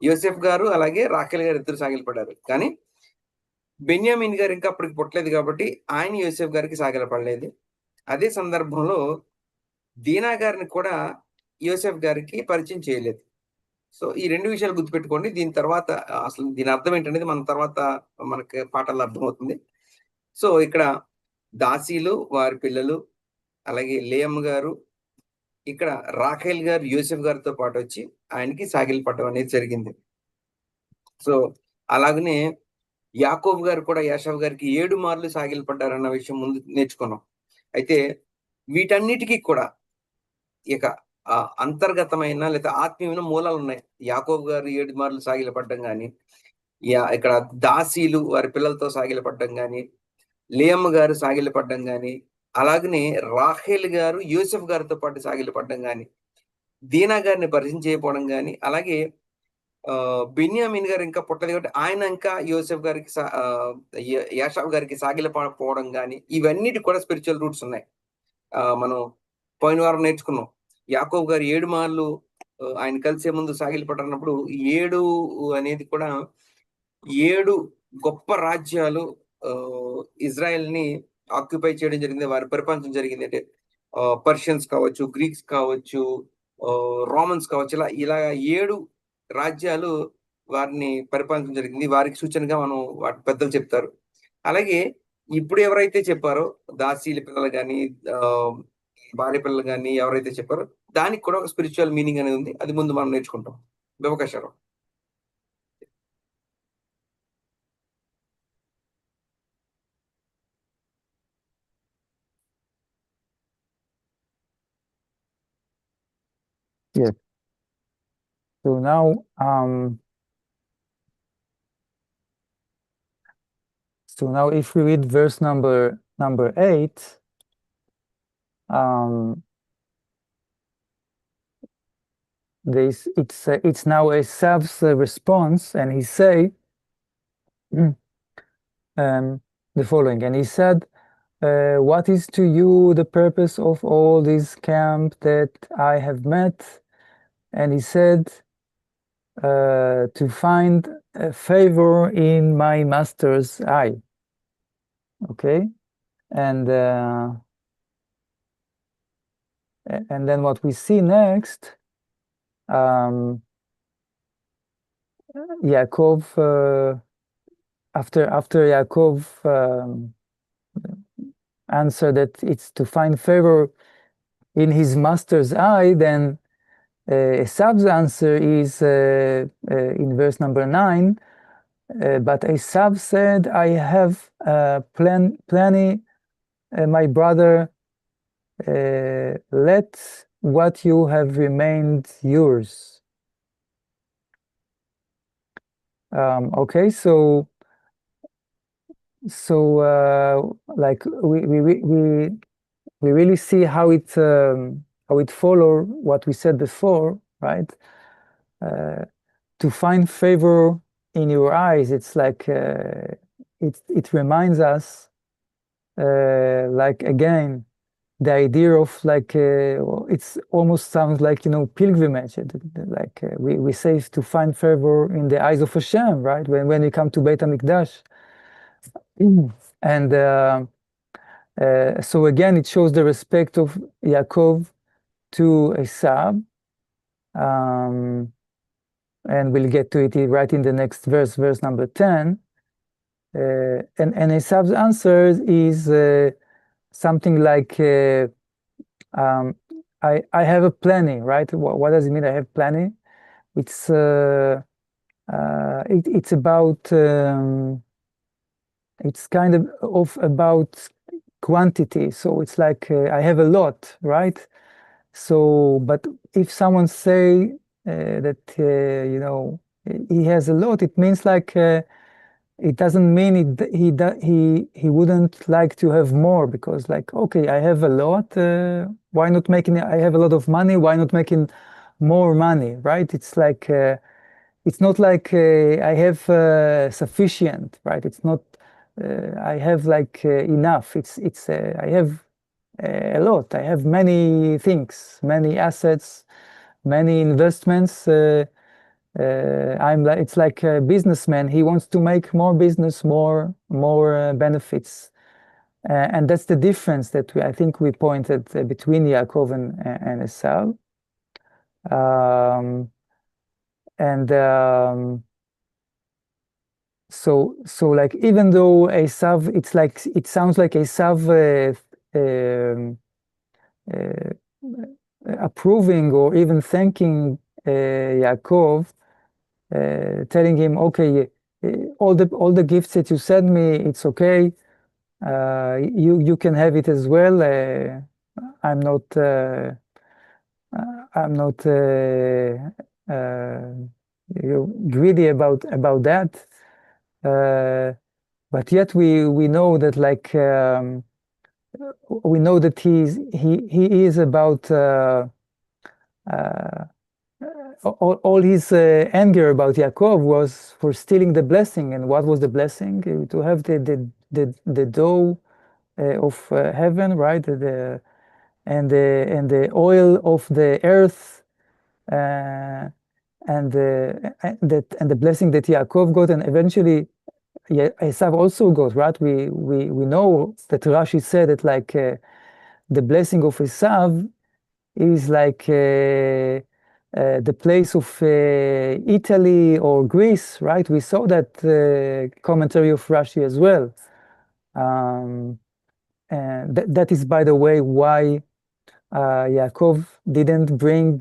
యోసెఫ్ గారు అలాగే రాహేల్ గారు ఇద్దరు సాగిలపడ్డారు. కానీ బెన్యామిన్ గారు ఇంకా అప్పటికి పుట్టలేదు కాబట్టి ఆయన యోసెఫ్ గారికి సాగిలపడలేదు. అదే సందర్భంలో దీనా గారిని కూడా యోసెఫ్ గారికి పరిచయం చేయలేదు. సో ఈ 2 విషయాలు గుర్తుపెట్టుకోండి. దీని తర్వాత అసలు దీని అర్థం ఏంటనేది మన తర్వాత మనకి పాఠాల్లో అర్థమవుతుంది. సో ఇక్కడ దాసీలు వారి పిల్లలు అలాగే లేయమ్మ గారు, ఇక్కడ రాఖేల్ గారు యోసెఫ్ గారితో పాటు వచ్చి ఆయనకి సాగిలపడడం అనేది జరిగింది. సో అలాగనే యాకోబు గారు కూడా యాషావు గారికి 7 మార్లు సాగిలపడ్డారన్న విషయం ముందు నేర్చుకున్నాం. అయితే వీటన్నిటికీ కూడా ఇక అంతర్గతమైన లేదా ఆత్మీయమైన మూలాలు ఉన్నాయి. యాకోబు గారు 7 మార్లు సాగిలపడడం కానీ, ఇక్కడ దాసీలు వారి పిల్లలతో సాగిలపడడం కానీ, లేయమ్మ గారు సాగిలపడడం కానీ, అలాగనే రాహేల్ గారు యోసెఫ్ గారితో పాటు సాగిలపడడం కానీ, దీనా గారిని పరిచయం చేయకపోవడం కానీ, అలాగే బెన్యామిన్ గారు ఇంకా పుట్టలేదు కాబట్టి ఆయన ఇంకా యోసెఫ్ గారికి యాషావు గారికి సాగిలపడకపోవడం కానీ, ఇవన్నిటి కూడా స్పిరిచువల్ రూట్స్ ఉన్నాయి. మనం పోయిన వారం నేర్చుకున్నాం. యాకోబు గారు 7 మార్లు ఆయన కలిసే ముందు సాగిలపడ్డన్నప్పుడు 7 అనేది కూడా 7 గొప్ప రాజ్యాలు ఇజ్రాయెల్‌ని ఆక్యుపై చేయడం జరిగింది. వారి పరిపాలించడం జరిగింది. అంటే పర్షియన్స్ కావచ్చు, గ్రీక్స్ కావచ్చు, రోమన్స్ కావచ్చు. ఇలా 7 రాజ్యాలు వారిని పరిపాలించడం జరిగింది. వారికి సూచనగా మనం వాటి పెద్దలు చెప్తారు. అలాగే ఇప్పుడు ఎవరైతే చెప్పారో దాసీల పిల్లలు గాని, ఆహ్, భార్య పిల్లలు గాని ఎవరైతే చెప్పారో దానికి కూడా ఒక స్పిరిచ్యువల్ మీనింగ్ అనేది ఉంది. అది ముందు మనం నేర్చుకుంటాం. బెవకాశారం. Yes. So now if we read verse number 8, it's now Esav's response, and he say the following, and he said, what is to you the purpose of all this camp that I have met? And he said, to find a favor in my master's eye. Okay, and then what we see next, Yaakov, after Yaakov answered that it's to find favor in his master's eye, then Esav's answer is in verse number 9. But Esav said, I have plenty, my brother, let what you have remained yours. Okay, so like we really see how it follow what we said before, right? To find favor in your eyes, it's like it reminds us, like again, the idea of like it's almost sounds like pilgrimage. Like we say to find favor in the eyes of Hashem, right? When we come to Beit Hamikdash, and so again, it shows the respect of Yaakov to Esav, and we'll get to it right in the next verse number 10. And Esav's answer is something like, I have a planning, right? What does it mean? I have planning. It's it's about it's kind of about quantity. So it's like I have a lot, right? So, but if someone say that he has a lot, it means like it doesn't mean he wouldn't like to have more, because like, okay, I have a lot, why not making I have a lot of money, why not making more money, right? It's like it's not like I have sufficient, right? It's not I have like enough. It's I have a lot. I have many things, many assets, many investments. It's like a businessman. He wants to make more business, more benefits, and that's the difference that I think we pointed between Yaakov and Esau. And so like even though Esav, it's like it sounds like Esav approving or even thanking Yaakov, telling him, okay, all the gifts that you sent me, it's okay. You can have it as well. I'm not greedy about that. But yet we know that like we know that he is about all his anger about Yaakov was for stealing the blessing. And what was the blessing? To have the dough of heaven, right? And the oil of the earth, and the blessing that Yaakov got, and eventually Esav also got, right? We know that Rashi said that like the blessing of Esav is like the place of Italy or Greece, right? We saw that commentary of Rashi as well. And that is, by the way, why Yaakov didn't bring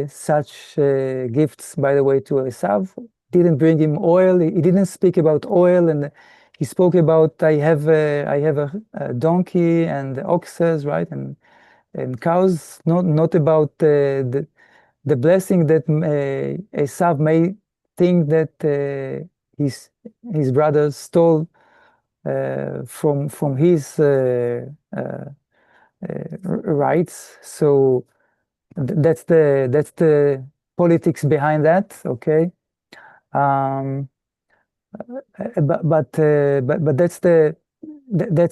such gifts, by the way, to Esav. Didn't bring him oil. He didn't speak about oil, and he spoke about I have a donkey and oxes, right, and cows. Not about the blessing that Esav may think that his brothers stole from his rights. So that's the politics behind that. Okay, um, but that's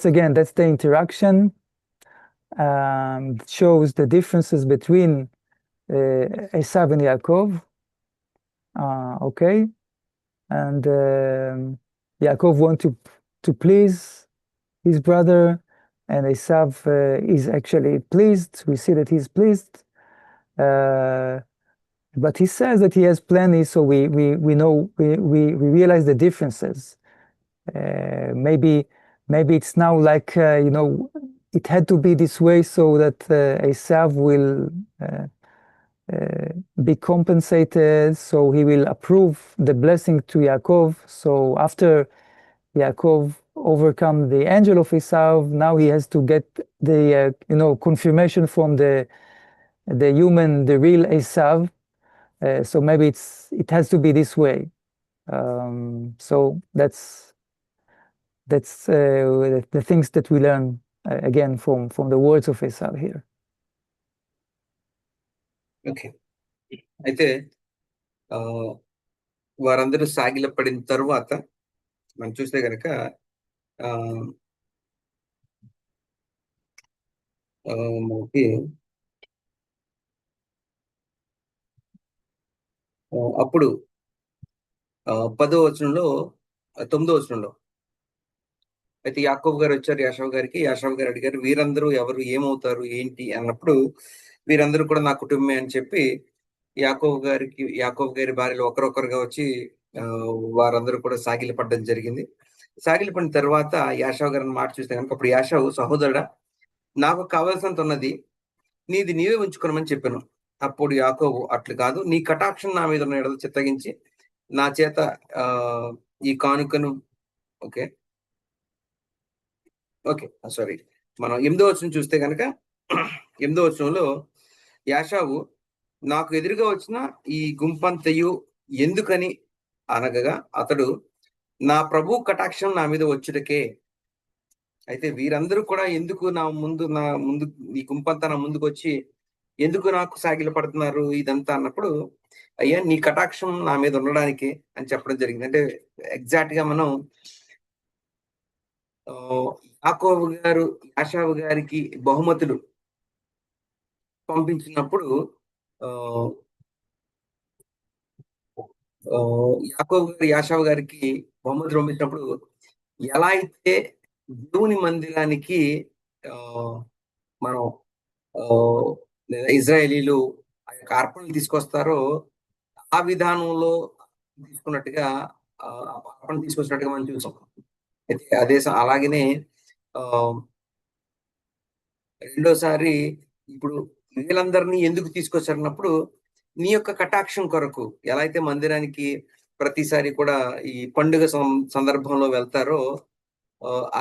again that's the interaction. Shows the differences between Esav and Yaakov. Okay, and Yaakov want to please his brother, and Esav is actually pleased. We see that he's pleased, but he says that he has plenty. So we know we realize the differences. Maybe it's now like it had to be this way so that Esav will be compensated, so he will approve the blessing to Yaakov. So after Yaakov overcome the angel of Esav, now he has to get the confirmation from the human, the real Esav. So maybe it has to be this way. So that's the things that we learn again from the words of Esav here. Okay, అయితే వారందరూ సాగిలపడిన తరువాత మనం చూస్తే కనుక మనకి అప్పుడు 10వ వచనంలో 9వ వచనంలో అయితే యాకోబు గారు వచ్చారు యాషావు గారికి. యాషావు గారు అడిగారు, వీరందరూ ఎవరు, ఏమవుతారు, ఏంటి అన్నప్పుడు వీరందరూ కూడా నా కుటుంబమే అని చెప్పి యాకోబు గారి భార్యలు ఒకరొకరుగా వచ్చి వారందరూ కూడా సాగిలపడడం జరిగింది. సాగిలపడిన తర్వాత యాషావు గారిని మాట చూస్తే కనుక అప్పుడు యాషావు, సహోదరుడా, నాకు కావలసినంత ఉన్నది, నీది నీవే ఉంచుకోనమని చెప్పాను. అప్పుడు యాకోబు, అట్లు కాదు, నీ కటాక్షం నా మీద ఉన్న ఎడల చిత్తగించి నా చేత ఈ కానుకను ఓకే సారీ, మనం 8వ వచనం చూస్తే కనుక 8వ వచనంలో యాషావు, నాకు ఎదురుగా వచ్చిన ఈ గుంపంతయు ఎందుకని అనగా అతడు, నా ప్రభు కటాక్షం నా మీద వచ్చుటకే. అయితే వీరందరూ కూడా ఎందుకు నా ముందు ఈ గుంపంతా నా ముందుకు వచ్చి ఎందుకు నాకు సాగిల పడుతున్నారు ఇదంతా అన్నప్పుడు, అయ్యా నీ కటాక్షం నా మీద ఉండడానికి అని చెప్పడం జరిగింది. అంటే ఎగ్జాక్ట్ గా మనం యాకోబు గారు యాషావు గారికి బహుమతులు పంపించినప్పుడు యాకోబు గారు యాషావు గారికి బహుమతులు పంపించినప్పుడు ఎలా అయితే దేవుని మందిరానికి మనం ఇజ్రాయేలీలు ఆ యొక్క అర్పణలు తీసుకొస్తారో ఆ విధానంలో తీసుకున్నట్టుగా అర్పణ తీసుకొచ్చినట్టుగా మనం చూసాం. అయితే అదే అలాగనే రెండోసారి ఇప్పుడు వీళ్ళందరినీ ఎందుకు తీసుకొచ్చారన్నప్పుడు నీ యొక్క కటాక్షం కొరకు, ఎలా అయితే మందిరానికి ప్రతిసారి కూడా ఈ పండుగ సందర్భంలో వెళ్తారో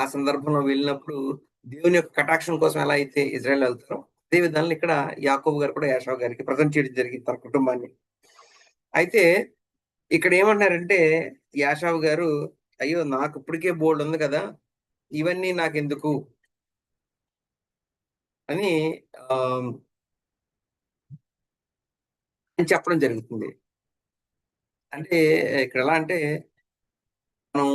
ఆ సందర్భంలో వెళ్ళినప్పుడు దేవుని యొక్క కటాక్షం కోసం ఎలా అయితే ఇజ్రాయెల్ వెళ్తారో అదే విధానం ఇక్కడ యాకోబు గారు కూడా యాషావు గారికి ప్రజెంట్ చేయడం జరిగింది తన కుటుంబాన్ని. అయితే ఇక్కడ ఏమంటున్నారంటే యాషావు గారు, అయ్యో నాకు ఇప్పటికే బోల్డ్ ఉంది కదా, ఇవన్నీ నాకెందుకు అని చెప్పడం జరుగుతుంది. అంటే ఇక్కడ ఎలా అంటే మనం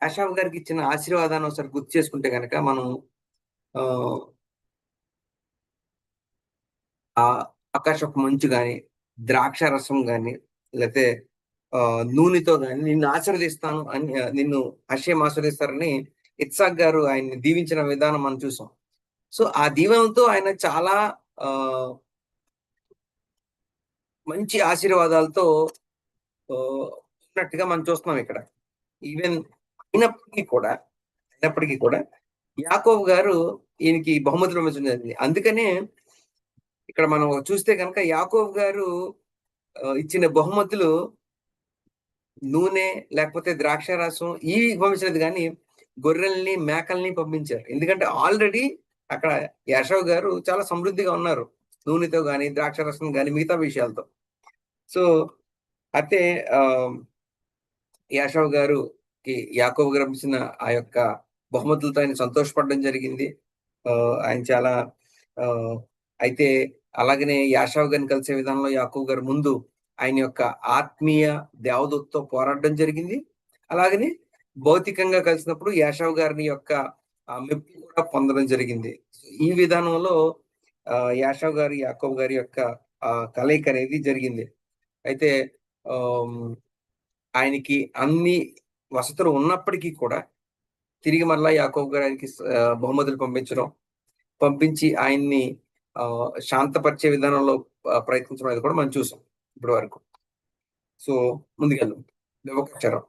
యాషావు గారికి ఇచ్చిన ఆశీర్వాదాన్ని ఒకసారి గుర్తు చేసుకుంటే కనుక మనం ఆకాశపు మంచు గాని, ద్రాక్ష రసం గాని లేతే నూనెతో గాని నిన్ను ఆశీర్వదిస్తాను అని నిన్ను హషేం ఆశీర్వదిస్తారని ఇత్సాక్ గారు ఆయన్ని దీవించిన విధానం మనం చూసాం. సో, ఆ దీవెనలతో ఆయన చాలా ఆహ్, మంచి ఆశీర్వాదాలతో ఆహ్, ఉన్నట్టుగా మనం చూస్తున్నాం ఇక్కడ. ఈవెన్ అయినప్పటికీ కూడా, అయినప్పటికీ కూడా యాకోబు గారు ఈయనకి బహుమతులు పంపించడం జరిగింది. అందుకనే ఇక్కడ మనం చూస్తే గనక యాకోబు గారు ఇచ్చిన బహుమతులు నూనె, లేకపోతే ద్రాక్షారసం ఇవి పంపించలేదు గానీ, గొర్రెల్ని, మేకల్ని పంపించారు. ఎందుకంటే ఆల్రెడీ అక్కడ యాషవ్ గారు చాలా సమృద్ధిగా ఉన్నారు. నూనెతో గాని, ద్రాక్షారసం గాని, మిగతా విషయాలతో. సో, అయితే యాషవ్ గారుకి యాకోబు గారు పంపించిన ఆ యొక్క బహుమతులతో ఆయన సంతోషపడడం జరిగింది. ఆయన చాలా ఆహ్, అయితే అలాగనే యాషవ్ గారిని కలిసే విధానంలో యాకోబు గారు ముందు ఆయన యొక్క ఆత్మీయ దేవదూతతో పోరాడడం జరిగింది. అలాగనే భౌతికంగా కలిసినప్పుడు యాషవ్ గారిని యొక్క మెప్పు కూడా పొందడం జరిగింది. ఈ విధానంలో యాషవ్ గారు, యాకోబు గారి యొక్క కలయిక అనేది జరిగింది. అయితే ఆహ్, ఆయనకి అన్ని వసతులు ఉన్నప్పటికీ కూడా తిరిగి మరలా యాకోబు గారు ఆయనకి బహుమతులు పంపించి ఆయన్ని శాంతపరిచే విధానంలో ప్రయత్నించడం అనేది కూడా మనం చూసాం ఇప్పటి వరకు. సో, ముందుకెళ్దాం. వ్యవకక్షరం.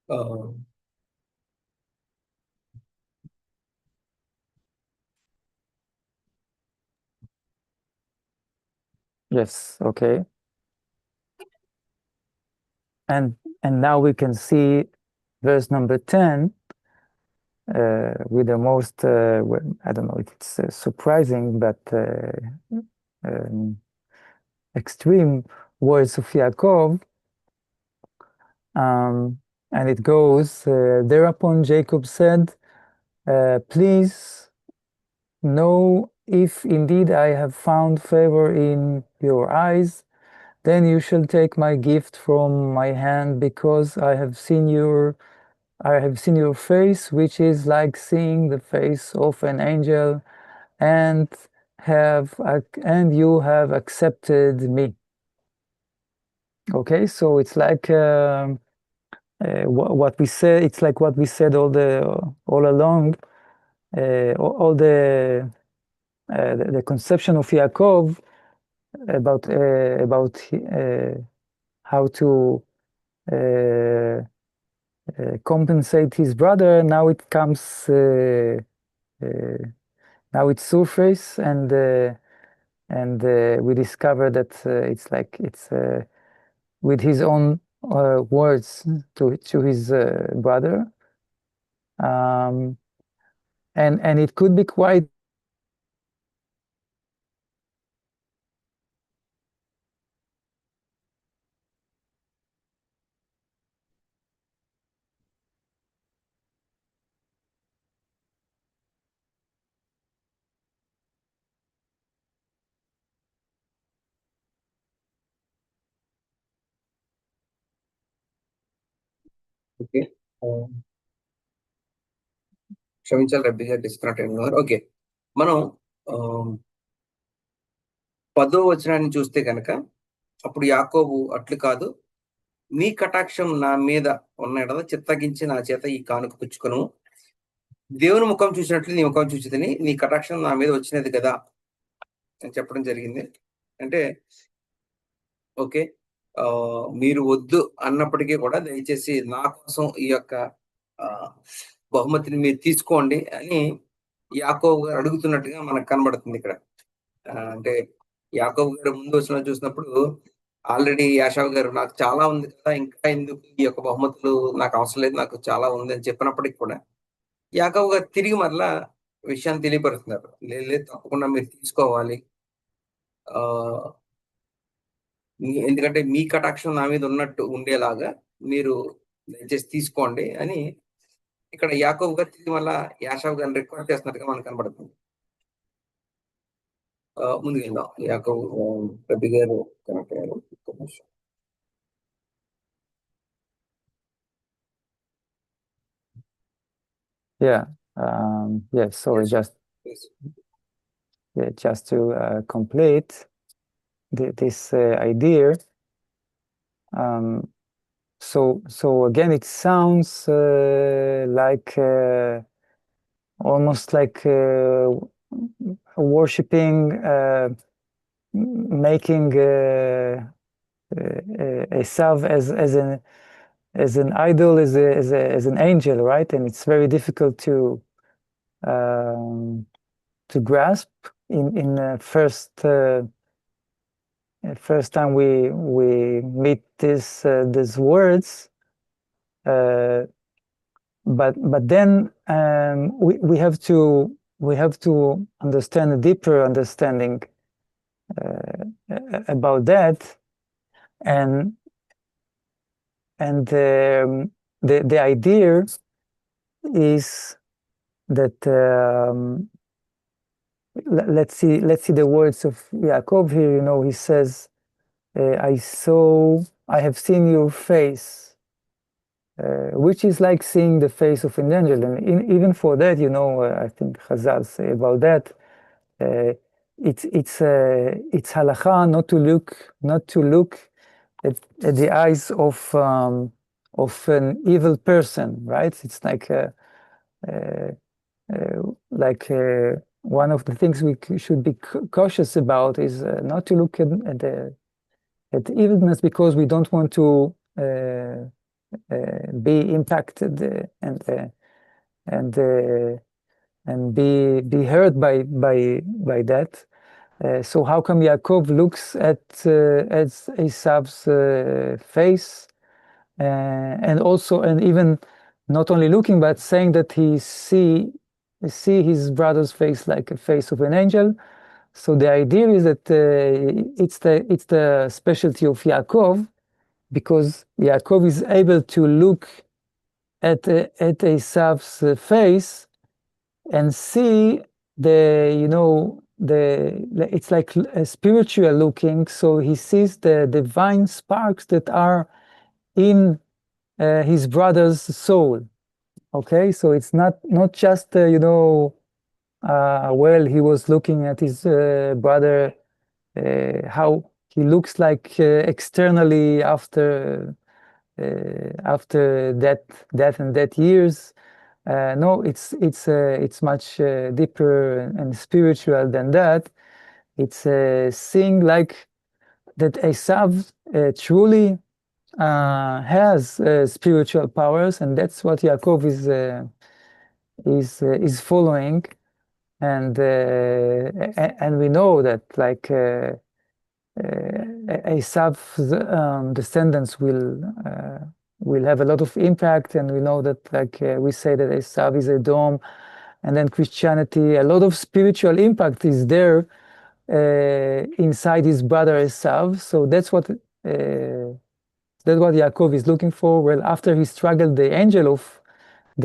ఆహ్, Yes, okay. And now we can see verse number 10 with the most, I don't know if it's surprising, but um, extreme words of Yaakov. And it goes, thereupon Jacob said, please know if indeed I have found favor in your eyes, then you shall take my gift from my hand, because I have seen your face, which is like seeing the face of an angel, and you have accepted me. Okay, so it's like what we said. It's like what we said all along. All the conception of Yaakov about how to uh, compensate his brother. Now it comes. Now it's surface, and we discover that it's like it's with his own words to his brother, um, and it could be quite. Okay. ఆహ్, క్షమించాలి రబ్బీ గారు disconnect అయినారు. Okay. మనం ఆహ్, 10వ వచనాన్ని చూస్తే గనక, అప్పుడు యాకోబు అట్లు కాదు, నీ కటాక్షం నా మీద ఉన్న ఎడల చిత్తగించి నా చేత ఈ కానుక పుచ్చుకొనుము. దేవుని ముఖం చూసినట్లు నీ ముఖం చూచితిని. నీ కటాక్షం నా మీద వచ్చినది గదా! అని చెప్పడం జరిగింది. అంటే ఓకే. మీరు వద్దు అన్నప్పటికీ కూడా దయచేసి నా కోసం ఈ యొక్క ఆహ్, బహుమతిని మీరు తీసుకోండి అని యాకోబు గారు అడుగుతున్నట్టుగా మనకు కనబడుతుందిక్కడ. అంటే యాకోబు గారు ముందు వచనం చూసినప్పుడు ఆల్రెడీ యాషావు గారు నాకు చాలా ఉంది కదా! ఇంకా ఎందుకు ఈ యొక్క బహుమతులు నాకు అవసరం లేదు. నాకు చాలా ఉంది అని చెప్పినప్పటికి కూడా యాకోబు గారు తిరిగి మరలా విషయాన్ని తెలియపరుస్తున్నారు. లేదు లేదు తప్పకుండా మీరు తీసుకోవాలి. ఆహ్ ఎందుకంటే మీ కటాక్షం నా మీద ఉన్నట్టు ఉండేలాగా మీరు దయచేసి తీసుకోండి అని ఇక్కడ యాకోబు గారు తిరిగి మళ్ళా యాషావు గారిని రిక్వెస్ట్ చేస్తున్నట్టుగా మనకు కనబడుతుంది. ముందుకెళ్దాం. యాకోబు రబ్బీ గారు కనెక్ట్ అయ్యారు. ఒక్క నిమిషం. Yeah, Yes, sorry, Yes. just to complete this idea. So again, it sounds like almost like worshiping, making Esav as an idol, as an angel, right? And it's very difficult um, to grasp in first time we meet these words. But then we have to understand a deeper understanding about that, and the idea is that let's see the words of Yaakov here. You know, he says, I have seen your face, which is like seeing the face of an angel. And even for that, you know, I think Chazal say about that, it's halacha not to look at the eyes of an evil person, right? It's one of the things we should be cautious about is not to look at evilness, because we don't want to be impacted and be hurt by that. So how come Yaakov looks at Esav's face, and even not only looking but saying that he see his brother's face like a face of an angel? So the idea is that it's the specialty of Yaakov, because Yaakov is able to look at Esav's face and see it's like a spiritual looking. So he sees the divine sparks that are in his brother's soul. Okay, so it's not just well, he was looking at his brother, how he looks like externally after that and that years. No, it's much deeper and spiritual than that. It's seeing like that Esav truly has spiritual powers, and that's what Yaakov is following. And we know that like Esav's descendants will have a lot of impact, and we know that like we say that Esav is a dome, and then Christianity, a lot of spiritual impact is there inside his brother Esav. So that's what Yaakov is looking for. Well, after he struggled the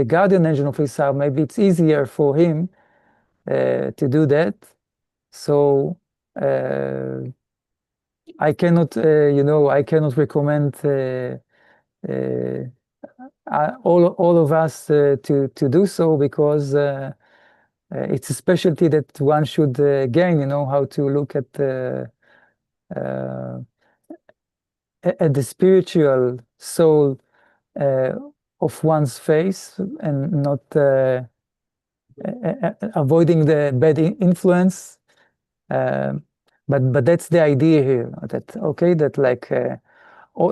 guardian angel of Esav, maybe it's easier for him to do that. So I cannot, I cannot recommend all of us to do so, because it's a specialty that one should gain. You know how to look at the spiritual soul of one's face, and not avoiding the bad influence. But that's the idea here. That okay, that like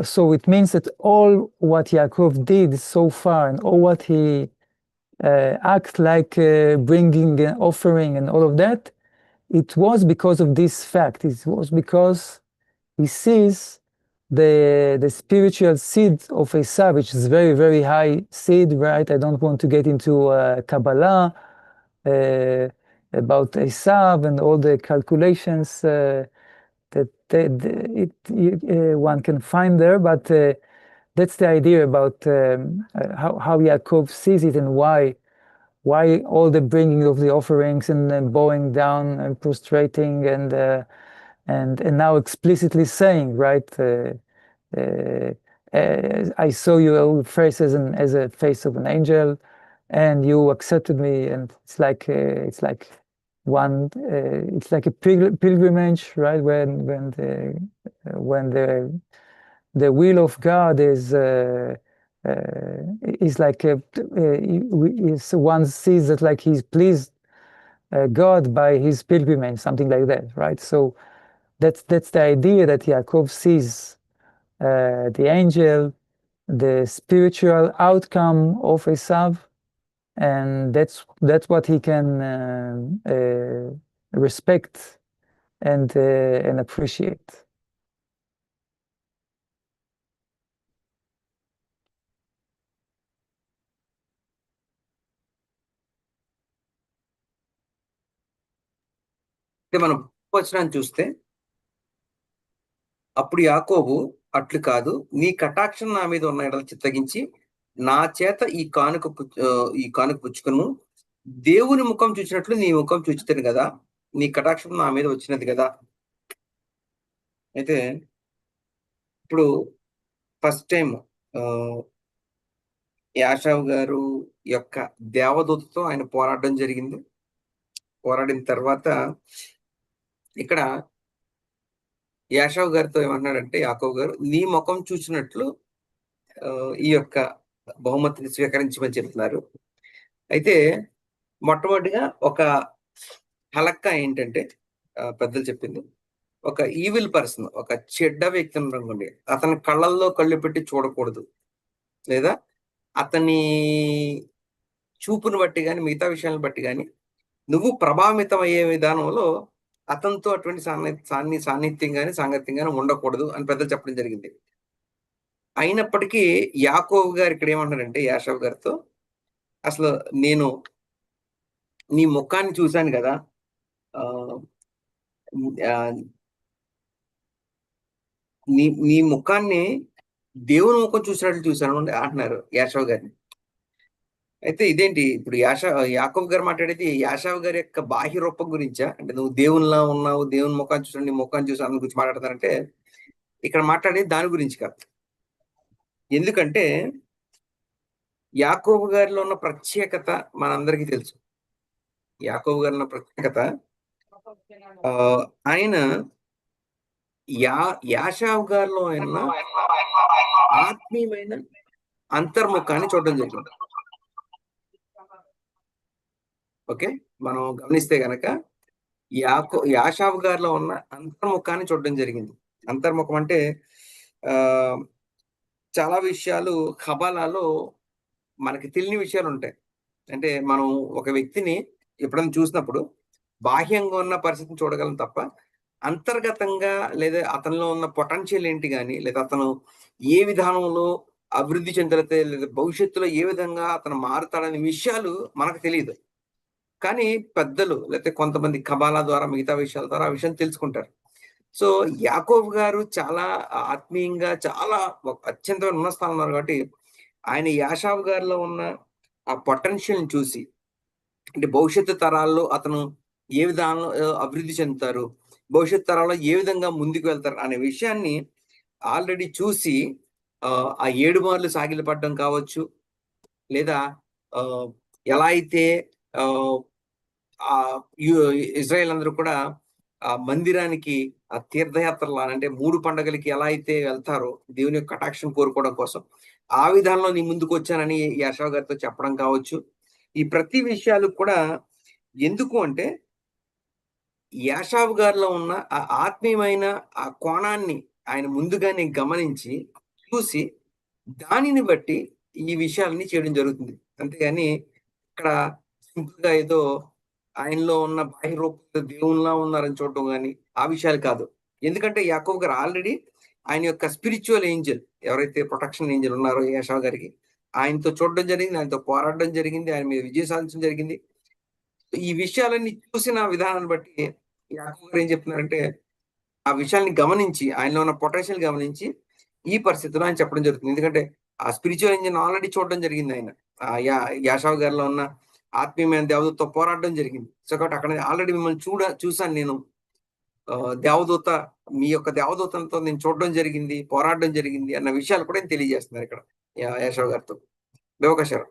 so it means that all what Yaakov did so far, and all what he act like bringing an offering and all of that, it was because of this fact. It was because he sees the spiritual seed of Esav, which is very, very high seed, right? I don't want to get into Kabbalah about Esav and all the calculations that one can find there, but that's the idea about how Yaakov sees it, and why all the bringing of the offerings, and then bowing down and prostrating, and now explicitly saying, right, I saw your face as a face of an angel, and you accepted me, and it's like one it's like a pilgrimage, right? When the will of God is like one sees that like he's pleased God by his pilgrimage, something like that, right? So that's the idea that Yaakov sees the angel, the spiritual outcome of Esav, and that's what he can respect and appreciate. అంటే మనం వచనాన్ని చూస్తే అప్పుడు యాకోబు అట్లు కాదు, నీ కటాక్షం నా మీద ఉన్న ఎడల చిత్తగించి నా చేత ఈ కానుక పుచ్చుకును, దేవుని ముఖం చూసినట్లు నీ ముఖం చూచితిని కదా, నీ కటాక్షం నా మీద వచ్చినది కదా. అయితే ఇప్పుడు ఫస్ట్ టైం యాషావు గారు యొక్క దేవదూతతో ఆయన పోరాడడం జరిగింది. పోరాడిన తర్వాత ఇక్కడ యాషావు గారితో ఏమంటున్నాడంటే, యాకోబు గారు నీ ముఖం చూసినట్లు ఈ యొక్క బహుమతిని స్వీకరించమని చెప్తున్నారు. అయితే మొట్టమొదటిగా ఒక హలక్క ఏంటంటే పెద్దలు చెప్పింది, ఒక ఈవిల్ పర్సన్, ఒక చెడ్డ వ్యక్తి అనుకోండి, అతని కళ్ళల్లో కళ్ళు పెట్టి చూడకూడదు, లేదా అతని చూపును బట్టి కానీ మిగతా విషయాలను బట్టి కానీ నువ్వు ప్రభావితం అయ్యే విధానంలో అతనితో అటువంటి సాన్నిధ్యం కానీ సాంగత్యం కానీ ఉండకూడదు అని పెద్దలు చెప్పడం జరిగింది. అయినప్పటికీ యాకోబు గారు ఇక్కడ ఏమంటారంటే యాషావు గారితో, అసలు నేను నీ ముఖాన్ని చూశాను కదా, నీ ముఖాన్ని దేవుని ముఖం చూసినట్లు చూశాను అంటున్నారు యాషావు గారిని. అయితే ఇదేంటి ఇప్పుడు యాకోబు గారు మాట్లాడేది యాషావు గారి యొక్క బాహ్య రూపం గురించా, అంటే నువ్వు దేవునిలా ఉన్నావు, దేవుని ముఖాన్ని చూసాను, నీ ముఖాన్ని చూసాను అని గురించి మాట్లాడతారంటే ఇక్కడ మాట్లాడేది దాని గురించి కాదు. ఎందుకంటే యాకోబు గారిలో ఉన్న ప్రత్యేకత మనందరికీ తెలుసు. యాకోబు గారిలో ఉన్న ప్రత్యేకత ఆయన యాషావు గారిలో ఉన్న ఆత్మీయమైన అంతర్ముఖాన్ని చూడడం జరిగింది. ఓకే, మనం గమనిస్తే గనక యాషావు గారిలో ఉన్న అంతర్ముఖాన్ని చూడడం జరిగింది. అంతర్ముఖం అంటే చాలా విషయాలు కబాలాలో మనకి తెలియని విషయాలు ఉంటాయి. అంటే మనం ఒక వ్యక్తిని ఎప్పుడైనా చూసినప్పుడు బాహ్యంగా ఉన్న పరిస్థితిని చూడగలం తప్ప అంతర్గతంగా లేదా అతనిలో ఉన్న పొటెన్షియల్ ఏంటి కానీ, లేదా అతను ఏ విధానంలో అభివృద్ధి చెందలితే, లేదా భవిష్యత్తులో ఏ విధంగా అతను మారుతాడనే విషయాలు మనకు తెలియదు. కానీ పెద్దలు లేకపోతే కొంతమంది కబాలా ద్వారా మిగతా విషయాల ద్వారా ఆ విషయం తెలుసుకుంటారు. సో యాకోబు గారు చాలా ఆత్మీయంగా చాలా అత్యంతమైన ఉన్న స్థానం ఉన్నారు కాబట్టి ఆయన యాషావు గారిలో ఉన్న ఆ పొటెన్షియల్ని చూసి, అంటే భవిష్యత్తు తరాల్లో అతను ఏ విధానంలో అభివృద్ధి చెందుతారు, భవిష్యత్ తరాల్లో ఏ విధంగా ముందుకు వెళ్తారు అనే విషయాన్ని ఆల్రెడీ చూసి ఆ 7 మార్లు సాగిలపడడం కావచ్చు, లేదా ఎలా అయితే ఇజ్రాయెల్ అందరూ కూడా ఆ మందిరానికి ఆ తీర్థయాత్రలు అంటే 3 పండుగలకి ఎలా అయితే వెళ్తారో దేవుని యొక్క కటాక్షం కోరుకోవడం కోసం, ఆ విధానంలో నీ ముందుకు వచ్చానని యాషావు గారితో చెప్పడం కావచ్చు. ఈ ప్రతి విషయాలు కూడా ఎందుకు అంటే యాషావు గారిలో ఉన్న ఆ ఆత్మీయమైన ఆ కోణాన్ని ఆయన ముందుగానే గమనించి చూసి దానిని బట్టి ఈ విషయాలని చేయడం జరుగుతుంది. అంతేగాని ఇక్కడ సింపుల్ గా ఏదో ఆయనలో ఉన్న బాహ్య రూపంలో దేవునిలా ఉన్నారని చూడటం కానీ ఆ విషయాలు కాదు. ఎందుకంటే యాకోబు గారు ఆల్రెడీ ఆయన యొక్క స్పిరిచువల్ ఏంజల్, ఎవరైతే ప్రొటెక్షన్ ఏంజల్ ఉన్నారో యాషావు గారికి, ఆయనతో చూడడం జరిగింది, ఆయనతో పోరాడడం జరిగింది, ఆయన మీద విజయం సాధించడం జరిగింది. ఈ విషయాలన్నీ చూసిన విధానాన్ని బట్టి యాకోబు గారు ఏం చెప్తున్నారంటే ఆ విషయాల్ని గమనించి, ఆయనలో ఉన్న పొటెన్షియల్ గమనించి ఈ పరిస్థితిలో ఆయన చెప్పడం జరుగుతుంది. ఎందుకంటే ఆ స్పిరిచువల్ ఇంజిన్ ఆల్రెడీ చూడడం జరిగింది ఆయన. యాషావు గారిలో ఉన్న ఆత్మీయమైన దేవదూతతో పోరాడడం జరిగింది. సో కాబట్టి అక్కడ ఆల్రెడీ మిమ్మల్ని చూశాను నేను, దేవదూత మీ యొక్క దేవదూతలతో నేను చూడడం జరిగింది, పోరాడడం జరిగింది అన్న విషయాలు కూడా తెలియజేస్తున్నారు ఇక్కడ యాషావు గారితో. దేవకాశారు.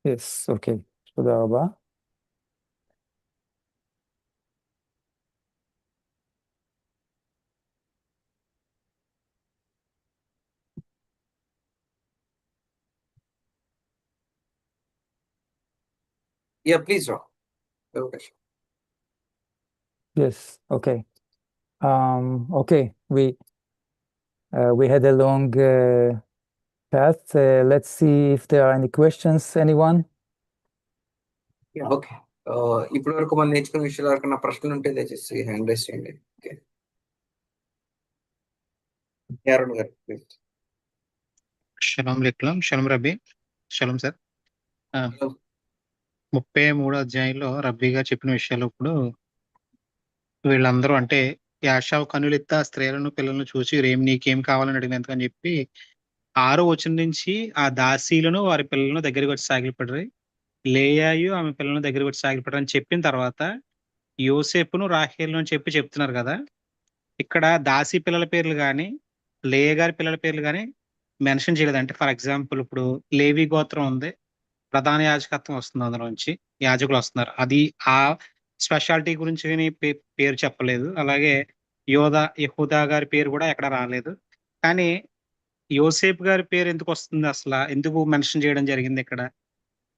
Yes, okay. תודה רבה. Yeah, please, Ram. Okay. Yes, okay. Okay, we had a long path. Let's see if there are any questions. Anyone? Yeah, okay. ఇప్పటి వరకు మనం నేర్చుకున్న విషయాలు ఎవరికైనా ప్రశ్నలు ఉంటే దయచేసి హ్యాండ్ రైస్ చేయండి. ఓకే, యారోన్ గారు ప్లీజ్. షలోం లేకులం, షలోం రబ్బీ, షలోం సార్. 33 అధ్యాయంలో రబ్బీ గారు చెప్పిన విషయాలు ఇప్పుడు వీళ్ళందరూ అంటే యాషావు కన్నులెత్తి ఆ స్త్రీలను పిల్లలను చూసి రేం నీకేం కావాలని అడిగినందుకు అని చెప్పి 6వ వచనం నుంచి ఆ దాసీలను వారి పిల్లలను దగ్గరికి వచ్చి సాగిలపడ్డారు. లేయాయు ఆమె పిల్లలను దగ్గరికి వచ్చి సాగిలపడ్డారు అని చెప్పిన తర్వాత యోసేపును రాహేలును అని చెప్పి చెప్తున్నారు కదా. ఇక్కడ దాసీ పిల్లల పేర్లు కానీ లేయ గారి పిల్లల పేర్లు కానీ మెన్షన్ చేయలేదు. అంటే ఫర్ ఎగ్జాంపుల్ ఇప్పుడు లేవి గోత్రం ఉంది, ప్రధాన యాజకత్వం వస్తుంది, అందులోంచి యాజకులు వస్తున్నారు. అది ఆ స్పెషాలిటీ గురించి విని పేరు చెప్పలేదు. అలాగే యహూదా గారి పేరు కూడా ఎక్కడ రాలేదు. కానీ యోసేపు గారి పేరు ఎందుకు వస్తుంది, అసలు ఎందుకు మెన్షన్ చేయడం జరిగింది ఇక్కడ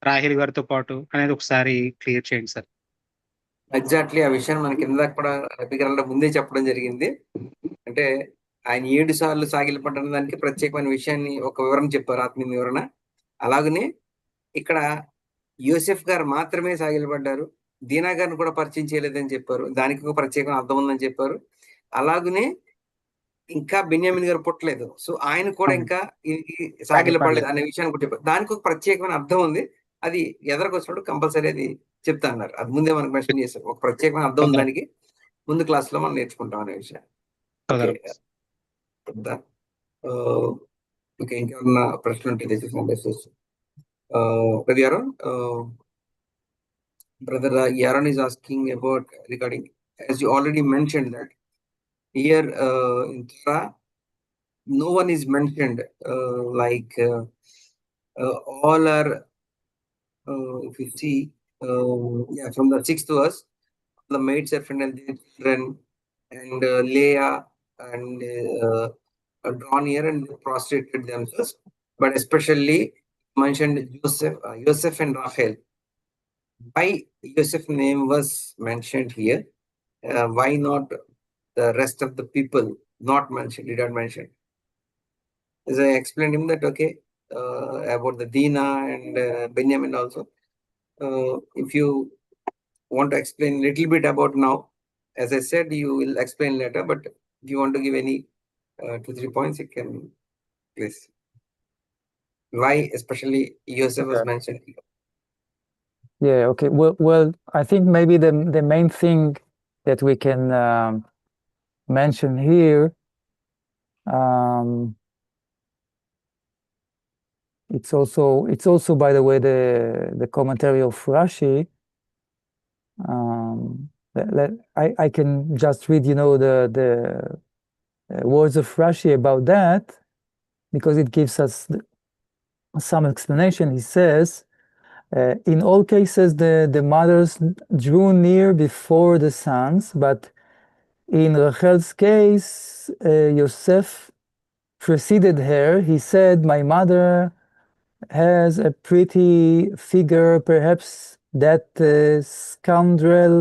రాహేల్ గారితో పాటు అనేది ఒకసారి క్లియర్ చేయండి సార్. ఎగ్జాక్ట్లీ ఆ విషయాన్ని మనకి ఇందాక కూడా రబ్బీ గారు ముందే చెప్పడం జరిగింది. అంటే ఆయన 7 సార్లు సాగిలపడ్డ దానికి ప్రత్యేకమైన విషయాన్ని ఒక వివరణ చెప్పారు, ఆత్మీయ వివరణ. అలాగనే ఇక్కడ యోసెఫ్ గారు మాత్రమే సాగిలపడ్డారు, దీనా గారిని కూడా పరిచయం చేయలేదని చెప్పారు, దానికి ఒక ప్రత్యేకమైన అర్థం ఉందని చెప్పారు. అలాగనే ఇంకా బెన్యామిన్ గారు పుట్టలేదు, సో ఆయన కూడా ఇంకా సాగిలపడలేదు అనే విషయాన్ని కూడా చెప్పారు. దానికి ఒక ప్రత్యేకమైన అర్థం ఉంది, అది ఎదరికొచ్చినప్పుడు కంపల్సరీ అది చెప్తా అన్నారు. అది ముందే మనకు మెన్షన్ చేశారు, ఒక ప్రత్యేకమైన అర్థం ఉంది దానికి, ముందు క్లాస్ లో మనం నేర్చుకుంటాం అనే విషయం. ఓకే, ఇంకేమన్నా ప్రశ్న ఉంటే తెచ్చేసి Rabbi Yaron, brother Yaron is asking about regarding, as you already mentioned that here in Torah no one is mentioned, all are if you see from the 6th verse, the maid servant and their children and Leah and drawn near and prostrated themselves, but especially mentioned Joseph and Rachel. Why Joseph's name was mentioned here? Why not the rest of the people not mentioned? Did not mention. As I explained him that okay, about the Dina and Benjamin also. If you want to explain a little bit about now, as I said, you will explain later. But if you want to give any 2-3 points, you can please. Why especially Joseph was mentioned here? Yeah, okay. Well, I think maybe the main thing that we can mention here, it's also by the way the commentary of Rashi. I can just read, the words of Rashi about that, because it gives us some explanation. He says, in all cases, the mothers drew near before the sons, but in Rachel's case, Yosef preceded her. He said, my mother has a pretty figure, perhaps that scoundrel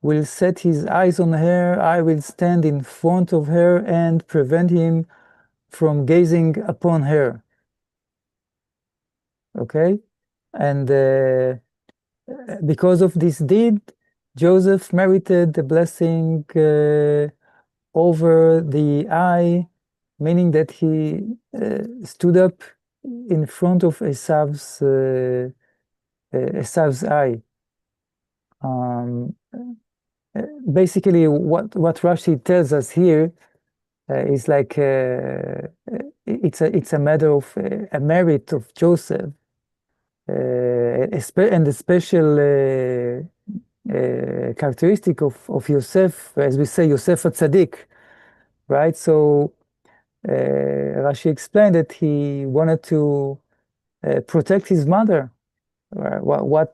will set his eyes on her. I will stand in front of her and prevent him from gazing upon her. Okay? And because of this deed, Joseph merited the blessing over the eye, meaning that he stood up in front of Esav's eye. Basically, what Rashi tells us here is like it's a matter of a merit of Joseph, and a special characteristic of Yosef, as we say, Yosef HaTzadik, right? So Rashi explained that he wanted to protect his mother, what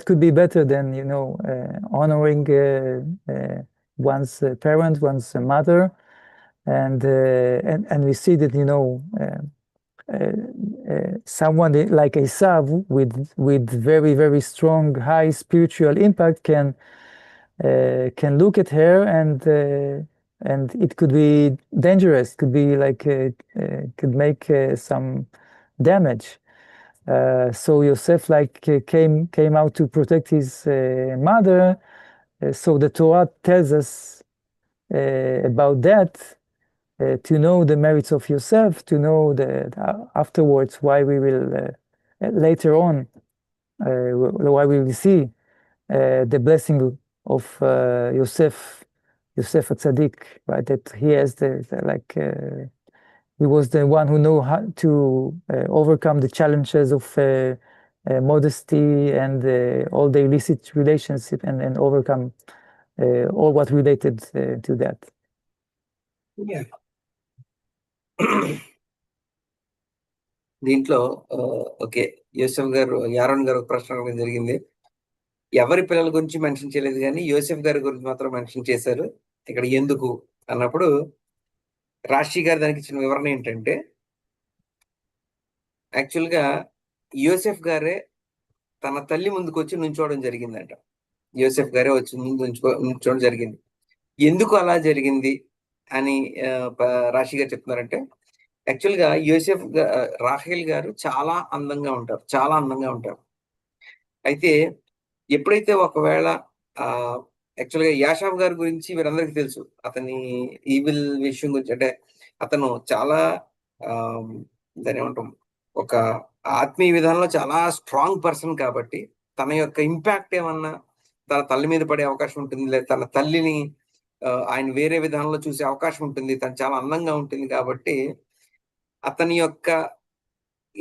could be better than, honoring one's parent, one's mother, and we see that, someone like Esav with very, very strong, high spiritual impact can look at her and it could be dangerous, could be like could make some damage. So Yosef came out to protect his mother. So the Torah tells us about that. To know the merits of Yosef, to know that afterwards why we will later on why we will see the blessing of Yosef Tzaddik, right? That he has he was the one who knew how to overcome the challenges of modesty and all the illicit relationship and overcome all what related to that. Yeah. దీంట్లో okay యోసెఫ్ గారు Yaron గారు ప్రశ్న అడగడం జరిగింది. ఎవరి పిల్లల గురించి mention చేయలేదు కానీ యోసెఫ్ గారి గురించి మాత్రం మెన్షన్ చేశారు. ఇక్కడ ఎందుకు అన్నప్పుడు రాశి గారు దానికి ఇచ్చిన వివరణ ఏంటంటే, యాక్చువల్గా యోసెఫ్ గారే తన తల్లి ముందుకు వచ్చి నుంచోవడం జరిగిందంట. యోసెఫ్ గారే వచ్చి ముందు నుంచోవడం జరిగింది. ఎందుకు అలా జరిగింది అని రాశి గారు చెప్తున్నారంటే, యాక్చువల్గా రాహేల్ గారు చాలా అందంగా ఉంటారు. అయితే ఎప్పుడైతే ఒకవేళ యాక్చువల్గా యాషావ్ గారి గురించి వీరందరికీ తెలుసు. అతని ఈవిల్ విషయం గురించి, అంటే అతను చాలా దాని ఏమంటాం, ఒక ఆత్మీయ విధానంలో చాలా స్ట్రాంగ్ పర్సన్ కాబట్టి తన యొక్క ఇంపాక్ట్ ఏమన్నా తన తల్లి మీద పడే అవకాశం ఉంటుంది, లేదా తన తల్లిని ఆయన వేరే విధానంలో చూసే అవకాశం ఉంటుంది. తను చాలా అందంగా ఉంటుంది కాబట్టి అతని యొక్క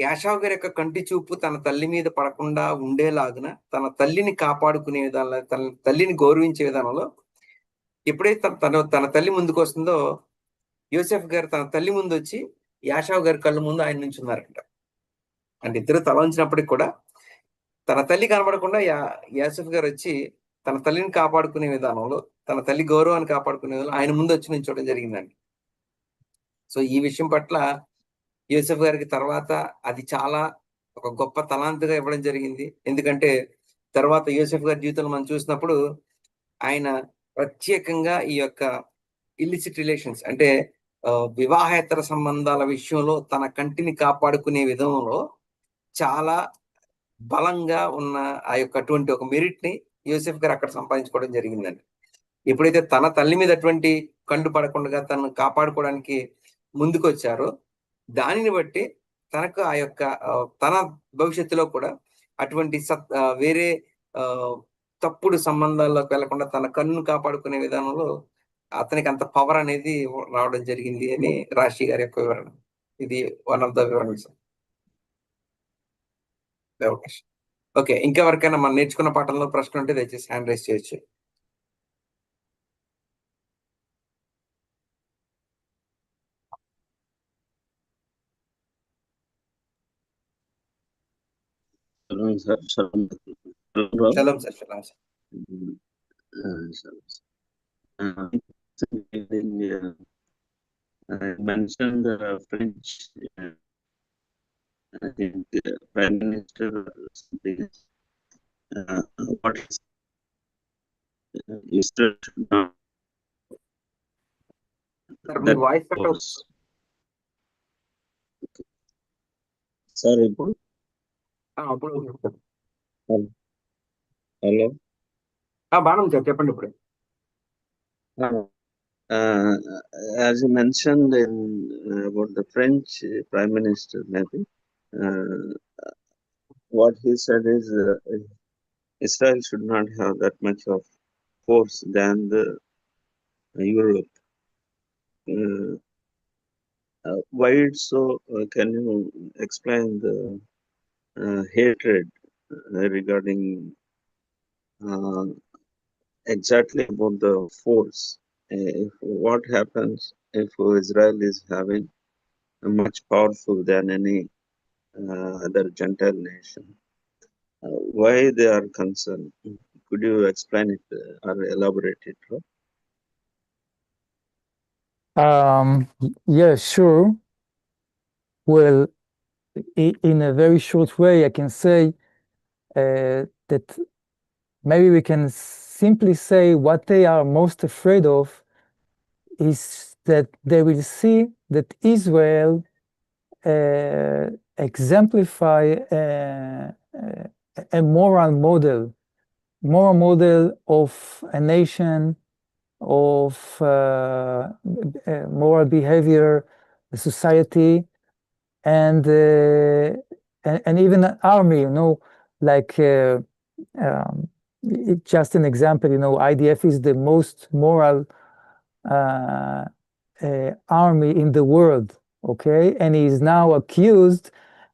యాషావ్ గారి యొక్క కంటి చూపు తన తల్లి మీద పడకుండా ఉండేలాగున తన తల్లిని కాపాడుకునే విధానంలో, తన తల్లిని గౌరవించే విధానంలో ఎప్పుడైతే తన తల్లి ముందుకు వస్తుందో యోసెఫ్ గారు తన తల్లి ముందు వచ్చి యాషావ్ గారి కళ్ళ ముందు ఆయన నుంచి ఉన్నారంట. అంటే ఇద్దరు తల ఉంచినప్పటికి కూడా తన తల్లి కనబడకుండా యోసెఫ్ గారు వచ్చి తన తల్లిని కాపాడుకునే విధానంలో, తన తల్లి గౌరవాన్ని కాపాడుకునే విధానంలో ఆయన ముందు వచ్చి నిల్చోవడం జరిగిందండి. సో ఈ విషయం పట్ల యోసెఫ్ గారికి తర్వాత అది చాలా ఒక గొప్ప తలాంతుగా ఇవ్వడం జరిగింది. ఎందుకంటే తర్వాత యోసెఫ్ గారి జీవితంలో మనం చూసినప్పుడు ఆయన ప్రత్యేకంగా ఈ యొక్క ఇల్లిసిట్ రిలేషన్స్, అంటే వివాహేతర సంబంధాల విషయంలో తన కంటిని కాపాడుకునే విధంలో చాలా బలంగా ఉన్న ఆ యొక్క అటువంటి ఒక మెరిట్ ని యోసెఫ్ గారు అక్కడ సంపాదించుకోవడం జరిగిందండి. ఎప్పుడైతే తన తల్లి మీద అటువంటి కండు పడకుండా తనను కాపాడుకోవడానికి ముందుకు వచ్చారో దానిని బట్టి తనకు ఆ యొక్క తన భవిష్యత్తులో కూడా అటువంటి వేరే తప్పుడు సంబంధాల్లోకి వెళ్లకుండా తన కన్నును కాపాడుకునే విధానంలో అతనికి అంత పవర్ అనేది రావడం జరిగింది అని రాశి గారి యొక్క వివరణ. ఇది వన్ ఆఫ్ ద వివరణస్. ఓకే, ఇంకెవరికైనా మనం నేర్చుకున్న పాఠంలో ప్రశ్న ఉంటే దయచేసి హ్యాండ్ రైజ్ చేయొచ్చు. Shalom, sir. Shalom. Shalom, sir. Shalom, sir. I mentioned the French, I think, Prime Minister or something. What is Israel should not. Sir, my voice cut out. Sir, ఇప్పుడు hello బాణం sir, చెప్పండి ఇప్పుడు. As you mentioned in about the French Prime Minister, maybe what he said is Israel should not have that much of force than the Europe. Why it's so? Can you explain the hatred regarding exactly about the force? What happens if Israel is having much powerful than any other Gentile nation. Why they are concerned? Could you explain it or elaborate it? Yeah, sure. Well, in a very short way, I can say that maybe we can simply say what they are most afraid of is that they will see that Israel exemplify a moral model of a nation, of moral behavior, a society, and even an army, like just an example, IDF is the most moral uh, army in the world, okay? And he is now accused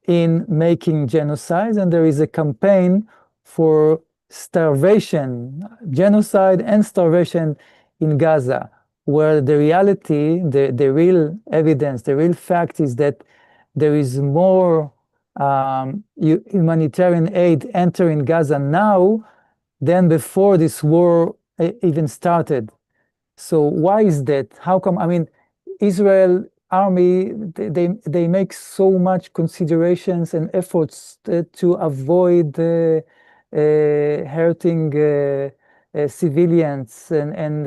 in making genocides, and there is a campaign for starvation, genocide and starvation in Gaza, where the reality, the real evidence, the real fact is that there is more humanitarian aid entering Gaza now than before this war even started. So why is that? How come? I mean, Israel army they make so much considerations and efforts to avoid hurting civilians and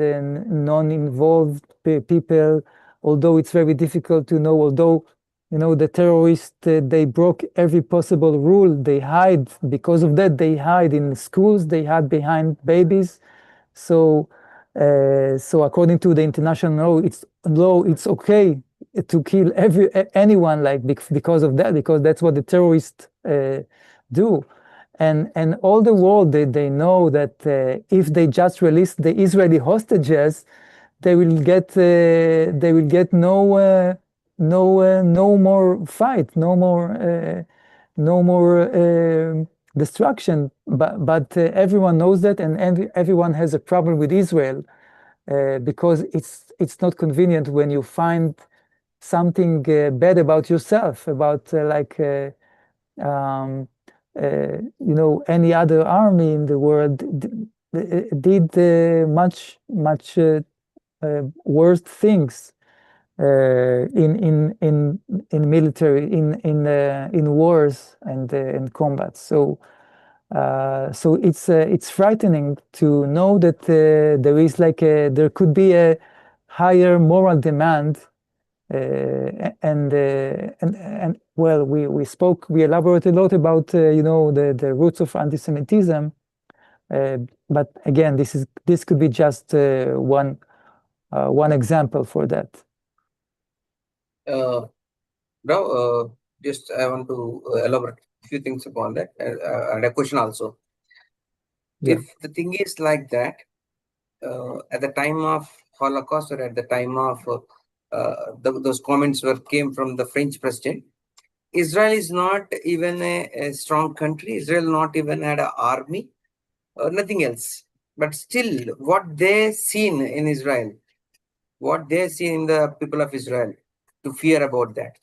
non-involved people. Although it's very difficult to know. Although the terrorists they broke every possible rule. They hide because of that. They hide in schools. They hide behind babies. So according to the international law, it's okay to kill anyone like because of that, because that's what the terrorists do. And all the world they know that if they just release the Israeli hostages, they will get no more fight, no more destruction. But everyone knows that, and everyone has a problem with Israel because it's not convenient when you find something bad about yourself, about any other army in the world did much worse things in military in wars and in combat. So it's frightening to know that there is there could be a higher moral demand, and well, we elaborated a lot about the roots of anti-Semitism, but again, this could be just one example for that. Now, just I want to elaborate a few things upon that, and a question also. Yeah. If the thing is like that, at the time of Holocaust or at the time of those comments came from the French president, Israel is not even a strong country. Israel not even had an army or nothing else. But still, what they seen in Israel, what they see in the people of Israel, to fear about that,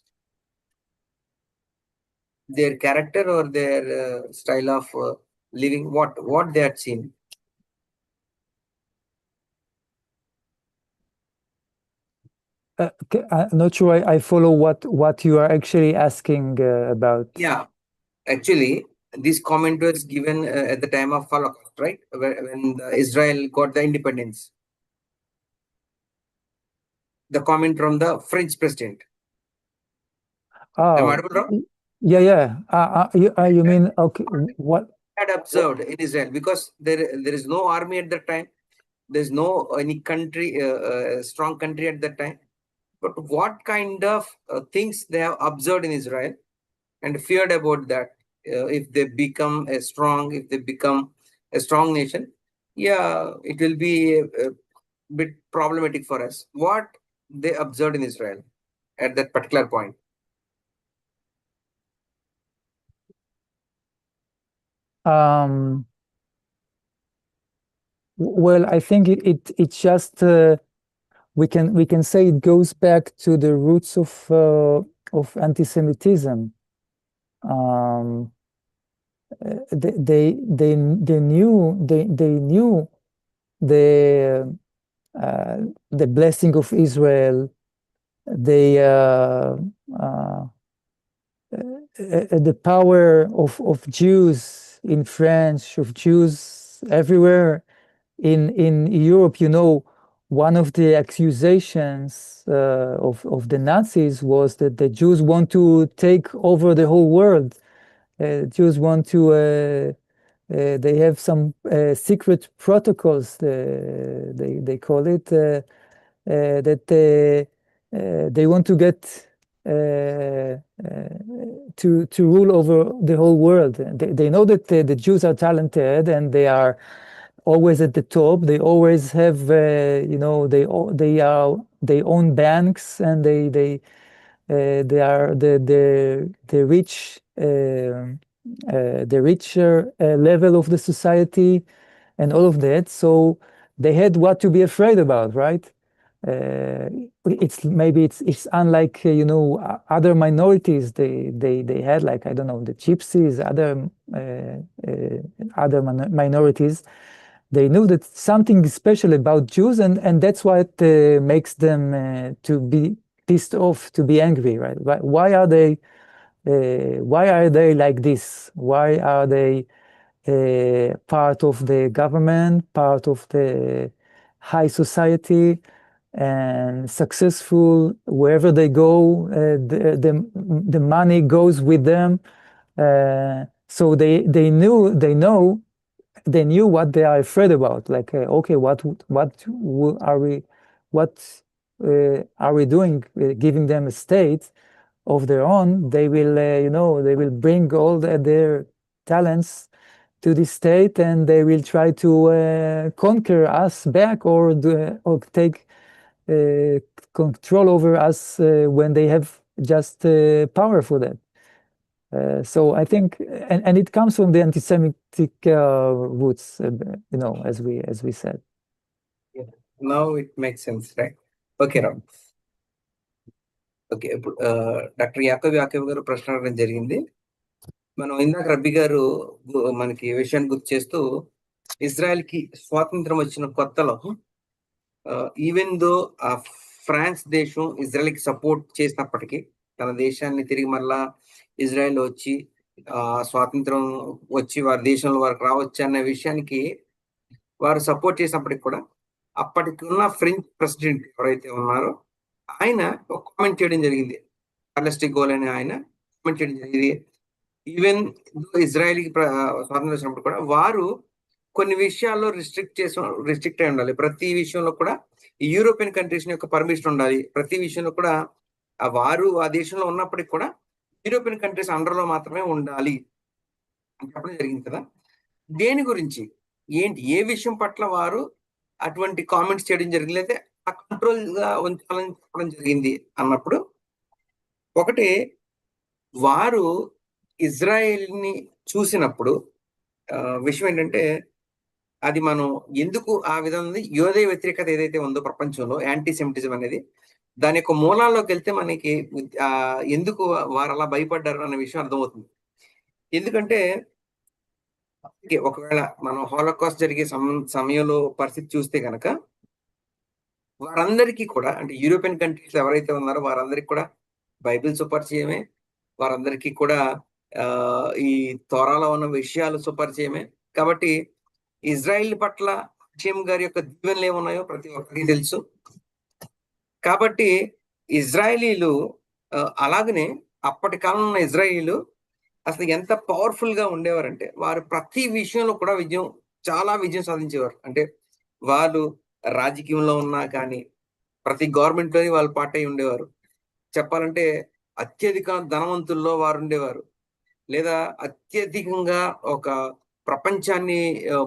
their character or their style of living, what they had seen. I'm not sure I follow what you are actually asking about. Yeah, actually, this comment was given at the time of Holocaust, right? When Israel got the independence. The comment from the French president. Am I audible, wrong? Yeah. You mean, okay, what? Had observed in Israel, because there is no army at that time. There's no any country, strong country at that time. But what kind of things they have observed in Israel and feared about that if they become a strong nation, yeah, it will be a bit problematic for us. What they observed in Israel at that particular point. Well, I think it just we can say it goes back to the roots of anti-Semitism. they knew the blessing of Israel, the power of Jews in France, of Jews everywhere in Europe. You know, one of the accusations of the Nazis was that the Jews want to take over the whole world. Jews want to. They have some secret protocols. They call it that they want to get to rule over the whole world. They know that the Jews are talented and they are always at the top. They always have, you know, they own banks, and they are the rich, the richer level of the society, and all of that. So they had what to be afraid about, right? It's unlike you know, other minorities. They had, like, I don't know, the gypsies, other minorities. They knew that something special about Jews, and that's what makes them to be pissed off, to be angry, right? Why are they like this? Why are they part of the government, part of the high society, and successful wherever they go? The money goes with them. So they knew what they are afraid about. Like, okay, what are we doing? Giving them a state of their own. They will, you know, they will bring all their talents to this state, and they will try to conquer us back, or take control over us when they have just power for that. So I think, and it comes from the anti-Semitic roots, you know, as we said. Yeah. Now it makes sense, right? Okay, Ram. Okay, ఇప్పుడు doctor Yakub గారు ప్రశ్న అడగడం జరిగింది. మనం ఇందాక రబ్బీ గారు మనకి ఈ విషయాన్ని గుర్తు చేస్తూ, ఇజ్రాయెల్ కి స్వాతంత్రం వచ్చిన కొత్తలో ఈవెన్ దో ఆ ఫ్రాన్స్ దేశం ఇజ్రాయెల్ కి సపోర్ట్ చేసినప్పటికీ, తన దేశాన్ని తిరిగి మళ్ళా ఇజ్రాయెల్ వచ్చి స్వాతంత్రం వచ్చి వారి దేశంలో వారికి రావచ్చు అనే విషయానికి వారు సపోర్ట్ చేసినప్పటికి కూడా, అప్పటికి ఉన్న ఫ్రెంచ్ ప్రెసిడెంట్ ఎవరైతే ఉన్నారో ఆయన ఒక కామెంట్ చేయడం జరిగింది. చార్లెస్ డి గోల్ అనే ఆయన కామెంట్ చేయడం జరిగింది. ఈవెన్ ఇజ్రాయెల్కి స్వాతంత్రం వచ్చినప్పుడు కూడా వారు కొన్ని విషయాల్లో రిస్ట్రిక్ట్ అయి ఉండాలి. ప్రతి విషయంలో కూడా యూరోపియన్ కంట్రీస్ యొక్క పర్మిషన్ ఉండాలి. ప్రతి విషయంలో కూడా వారు ఆ దేశంలో ఉన్నప్పటికి కూడా యూరోపియన్ కంట్రీస్ అండర్లో మాత్రమే ఉండాలి అని చెప్పడం జరిగింది కదా. దేని గురించి, ఏంటి, ఏ విషయం పట్ల వారు అటువంటి కామెంట్స్ చేయడం జరిగింది, లేదా ఆ కంట్రోల్ గా ఉంచాలని చెప్పడం జరిగింది అన్నప్పుడు, ఒకటి, వారు ఇజ్రాయెల్ ని చూసినప్పుడు విషయం ఏంటంటే, అది మనం ఎందుకు ఆ విధంగా యోధేయ వ్యతిరేకత ఏదైతే ఉందో ప్రపంచంలో, యాంటీసెమిటిజం అనేది, దాని యొక్క మూలాల్లోకి వెళ్తే మనకి ఎందుకు వారు అలా భయపడ్డారు అన్న విషయం అర్థమవుతుంది. ఎందుకంటే ఒకవేళ మనం హాలోకాస్ట్ జరిగే సమయంలో పరిస్థితి చూస్తే కనుక, వారందరికీ కూడా, అంటే యూరోపియన్ కంట్రీస్ ఎవరైతే ఉన్నారో వారందరికీ కూడా బైబిల్ సుపరిచయమే, వారందరికీ కూడా ఈ తోరాలో ఉన్న విషయాలు సుపరిచయమే. కాబట్టి ఇజ్రాయిల్ పట్ల హషేం గారి యొక్క దీవెనలు ఏమున్నాయో ప్రతి ఒక్కరికి తెలుసు. కాబట్టి ఇజ్రాయేలీలు అలాగనే అప్పటి కాలంలో ఉన్న ఇజ్రాయేలీలు అసలు ఎంత పవర్ఫుల్ గా ఉండేవారంటే, వారు ప్రతి విషయంలో కూడా చాలా విజయం సాధించేవారు. అంటే వాళ్ళు రాజకీయంలో ఉన్నా కానీ ప్రతి గవర్నమెంట్ లోని వాళ్ళు పార్ట్ అయి ఉండేవారు. చెప్పాలంటే అత్యధిక ధనవంతుల్లో వారు ఉండేవారు, లేదా అత్యధికంగా ఒక ప్రపంచాన్ని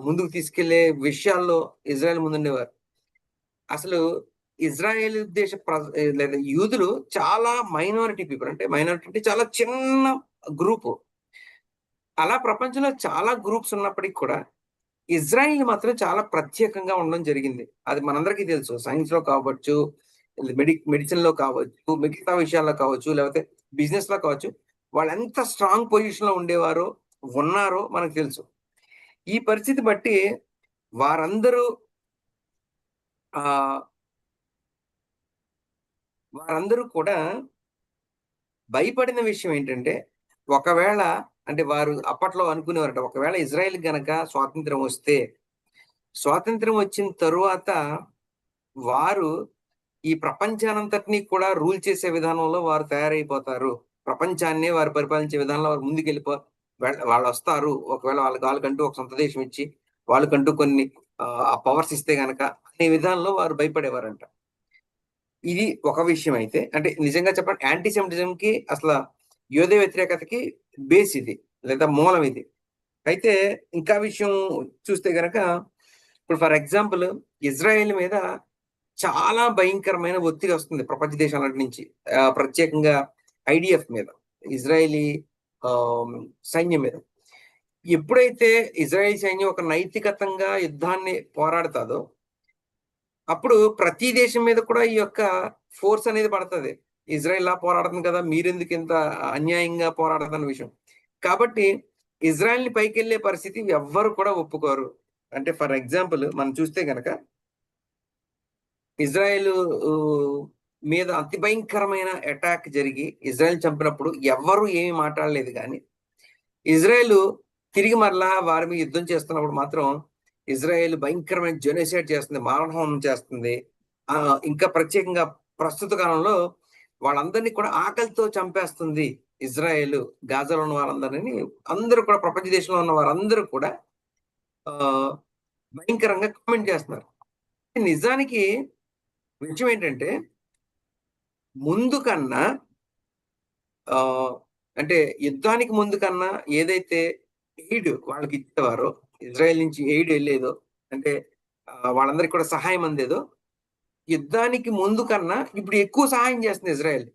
ముందుకు తీసుకెళ్లే విషయాల్లో ఇజ్రాయెల్ ముందుండేవారు. అసలు ఇజ్రాయేల్ దేశ లేదా యూదులు చాలా మైనారిటీ పీపుల్, అంటే మైనారిటీ అంటే చాలా చిన్న గ్రూపు. అలా ప్రపంచంలో చాలా గ్రూప్స్ ఉన్నప్పటికీ కూడా ఇజ్రాయిల్ మాత్రం చాలా ప్రత్యేకంగా ఉండడం జరిగింది. అది మనందరికీ తెలుసు. సైన్స్ లో కావచ్చు, మెడిసిన్ లో కావచ్చు, మిగతా విషయాల్లో కావచ్చు, లేకపోతే బిజినెస్ లో కావచ్చు, వాళ్ళు ఎంత స్ట్రాంగ్ పొజిషన్లో ఉండేవారో ఉన్నారో మనకు తెలుసు. ఈ పరిస్థితి బట్టి వారందరూ వారందరూ కూడా భయపడిన విషయం ఏంటంటే, ఒకవేళ అంటే వారు అప్పట్లో అనుకునేవారట, ఒకవేళ ఇజ్రాయెల్ గనక స్వాతంత్రం వస్తే, స్వాతంత్రం వచ్చిన తరువాత వారు ఈ ప్రపంచానంతటిని కూడా రూల్ చేసే విధానంలో వారు తయారైపోతారు. ప్రపంచాన్నే వారు పరిపాలించే విధానంలో వారు ముందుకెళ్ళిపో వాళ్ళొస్తారు. ఒకవేళ వాళ్ళకంటూ ఒక సొంత దేశం ఇచ్చి, వాళ్ళకంటూ కొన్ని ఆ పవర్స్ ఇస్తే గనక అనే విధానంలో వారు భయపడేవారంట. ఇది ఒక విషయం అయితే. అంటే నిజంగా చెప్పండి యాంటీ సెమిటిజంకి అసల యూద వ్యతిరేకతకి బేస్ ఇది. లేదా మూలం ఇది. అయితే ఇంకా విషయం చూస్తే గనక ఇప్పుడు ఫర్ ఎగ్జాంపుల్ ఇజ్రాయెల్ మీద చాలా భయంకరమైన ఒత్తిడి వస్తుంది ప్రపంచ దేశాలన్నిటి నుంచి. ప్రత్యేకంగా ఐడీఎఫ్ మీద. ఇజ్రాయేలీ సైన్యం మీద. ఎప్పుడైతే ఇజ్రాయెల్ సైన్యం ఒక నైతికతంగా యుద్ధాన్ని పోరాడతాదో, అప్పుడు ప్రతి దేశం మీద కూడా ఈ యొక్క ఫోర్స్ అనేది పడతది. ఇజ్రాయెల్ పోరాడుతుంది కదా! మీరెందుకు ఇంత అన్యాయంగా పోరాడతన్న విషయం. కాబట్టి ఇజ్రాయెల్‌ని పైకెళ్ళే పరిస్థితి ఎవ్వరు కూడా ఒప్పుకోరు. అంటే ఫర్ ఎగ్జాంపుల్ మనం చూస్తే గనక ఇజ్రాయెలు మీద అతి భయంకరమైన అటాక్ జరిగి ఇజ్రాయెల్ చంపినప్పుడు ఎవ్వరు ఏమి మాట్లాడలేదు గానీ, ఇజ్రాయెలు తిరిగి మరలా వారి మీద యుద్ధం చేస్తున్నప్పుడు మాత్రం ఇజ్రాయెల్ భయంకరమైన జెనోసైడ్ చేస్తుంది. మారణహోమం చేస్తుంది. ఇంకా ప్రత్యేకంగా ప్రస్తుత కాలంలో వాళ్ళందరినీ కూడా ఆకలితో చంపేస్తుంది ఇజ్రాయెల్. గాజాలో ఉన్న వాళ్ళందరిని అందరూ కూడా ప్రపంచ దేశంలో ఉన్న వారందరూ కూడా భయంకరంగా కామెంట్ చేస్తున్నారు. నిజానికి విషయం ఏంటంటే ముందు కన్నా అంటే యుద్ధానికి ముందు కన్నా ఏదైతే ఎయిడ్ వాళ్ళకి ఇచ్చేవారో ఇజ్రాయెల్ నుంచి ఎయిడ్ వెళ్ళేదో అంటే వాళ్ళందరికీ కూడా సహాయం అందేదో యుద్ధానికి ముందు కన్నా ఇప్పుడు ఎక్కువ సహాయం చేస్తుంది ఇజ్రాయెల్.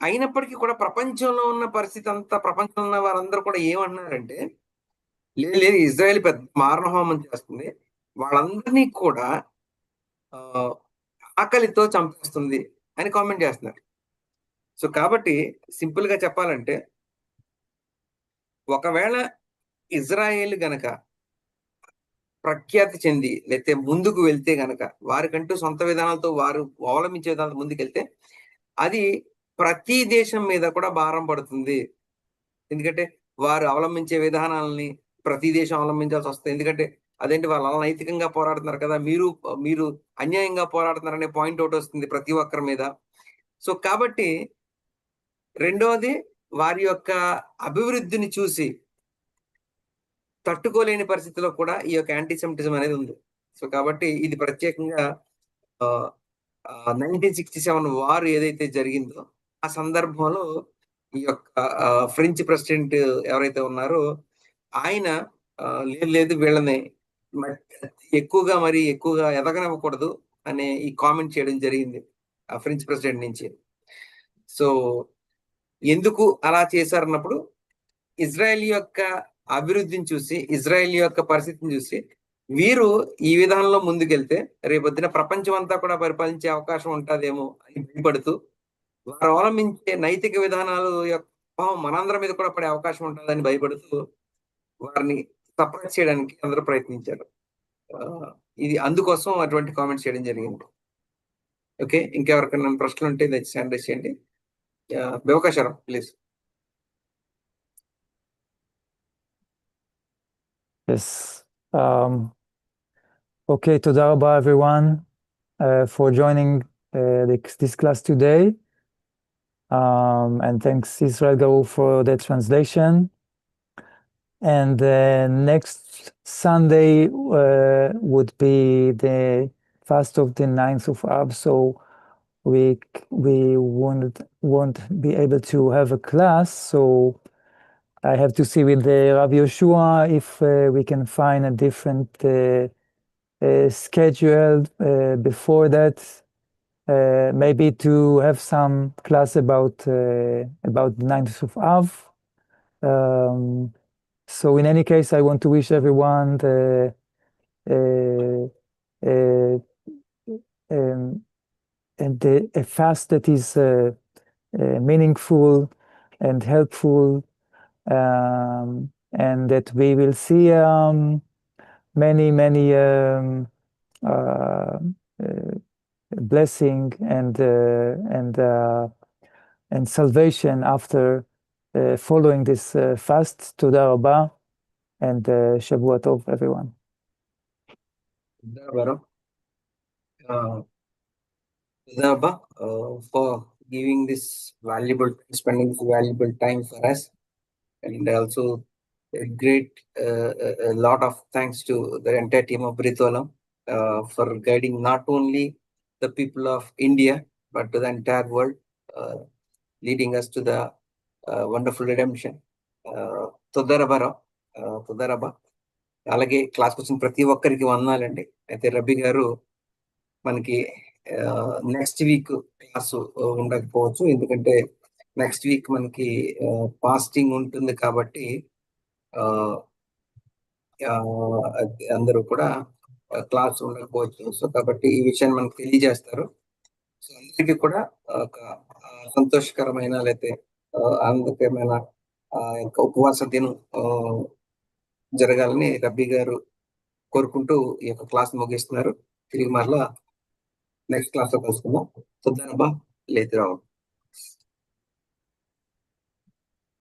అయినప్పటికీ కూడా ప్రపంచంలో ఉన్న పరిస్థితి అంతా ప్రపంచంలో ఉన్న వారందరూ కూడా ఏమన్నారంటే లేదు ఇజ్రాయెల్ పెద్ద మారణహోమం చేస్తుంది, వాళ్ళందరినీ కూడా ఆకలితో చంపేస్తుంది అని కామెంట్ చేస్తున్నారు. సో కాబట్టి సింపుల్ గా చెప్పాలంటే ఒకవేళ ఇజ్రాయేల్ గనక ప్రఖ్యాతి చెంది లేకపోతే ముందుకు వెళ్తే గనక వారికంటూ సొంత విధానాలతో వారు అవలంబించే విధానాలతో ముందుకెళ్తే అది ప్రతి దేశం మీద కూడా భారం పడుతుంది. ఎందుకంటే వారు అవలంబించే విధానాలని ప్రతి దేశం అవలంబించాల్సి వస్తుంది. ఎందుకంటే అదేంటి వాళ్ళు నైతికంగా పోరాడుతున్నారు కదా, మీరు అన్యాయంగా పోరాడుతున్నారనే పాయింట్ ఒకటి వస్తుంది ప్రతి ఒక్కరి మీద. సో కాబట్టి రెండోది వారి యొక్క అభివృద్ధిని చూసి తట్టుకోలేని పరిస్థితిలో కూడా ఈ యొక్క యాంటీ సెమిటిజం అనేది ఉంది. సో కాబట్టి ఇది ప్రత్యేకంగా 1967 వార్ ఏదైతే జరిగిందో ఆ సందర్భంలో ఈ యొక్క ఫ్రెంచ్ ప్రెసిడెంట్ ఎవరైతే ఉన్నారో ఆయన లేదు వీళ్ళని ఎక్కువగా ఎదగనివ్వకూడదు అనే ఈ కామెంట్ చేయడం జరిగింది ఆ ఫ్రెంచ్ ప్రెసిడెంట్ నుంచి. సో ఎందుకు అలా చేశారన్నప్పుడు ఇజ్రాయెల్ యొక్క అభివృద్ధిని చూసి ఇజ్రాయెల్ యొక్క పరిస్థితిని చూసి వీరు ఈ విధానంలో ముందుకెళ్తే రేపొద్దున ప్రపంచం అంతా కూడా పరిపాలించే అవకాశం ఉంటుందేమో అని భయపడుతూ వారు అవలంబించే నైతిక విధానాలు యొక్క మనందరి మీద కూడా పడే అవకాశం ఉంటుందని భయపడుతూ వారిని సప్రెస్ చేయడానికి అందరూ ప్రయత్నించారు. ఇది అందుకోసం అటువంటి కామెంట్స్ చేయడం జరిగింది. ఓకే, ఇంకెవరికైనా ప్రశ్నలు ఉంటే దయచేసి హ్యాండ్ రైజ్ చేయండి. బేవకాశారం please. Yes. Okay, toda rabba everyone for joining this class today. And thanks Israel Gilor for the translation. And next Sunday would be the fast of the 9th of Av, so we won't be able to have a class. So I have to see with Rabbi Yoshua if we can find a different schedule before that. Maybe to have some class about the 9th of Av. So in any case, I want to wish everyone a fast that is meaningful and helpful, and that we will see many blessing and salvation after following this fast. Toda Rabba, and Shavua Tov, everyone. For giving this spending this valuable time for us, and also a great a lot of thanks to the entire team of Britolam for guiding not only the people of India but to the entire world, leading us to the wonderful redemption. తొందరబా అలాగే క్లాస్కి వచ్చిన ప్రతి ఒక్కరికి వందనాలండి. అయితే రబ్బీ గారు మనకి next week class ఉండకపోవచ్చు, ఎందుకంటే నెక్స్ట్ వీక్ మనకి ఫాస్టింగ్ ఉంటుంది కాబట్టి అందరూ కూడా క్లాస్ ఉండకపోవచ్చు. సో కాబట్టి ఈ విషయాన్ని మనకు తెలియజేస్తారు. సో అందరికీ కూడా ఒక సంతోషకరమైన లేకపోతే ఆనందకరమైన ఉపవాస దినం జరగాలని రబ్బీ గారు కోరుకుంటూ ఈ యొక్క క్లాస్ ముగిస్తున్నారు. తిరిగి మరలా నెక్స్ట్ క్లాస్ లో కలుసుకుందాం. తొందరబా లేదురావు.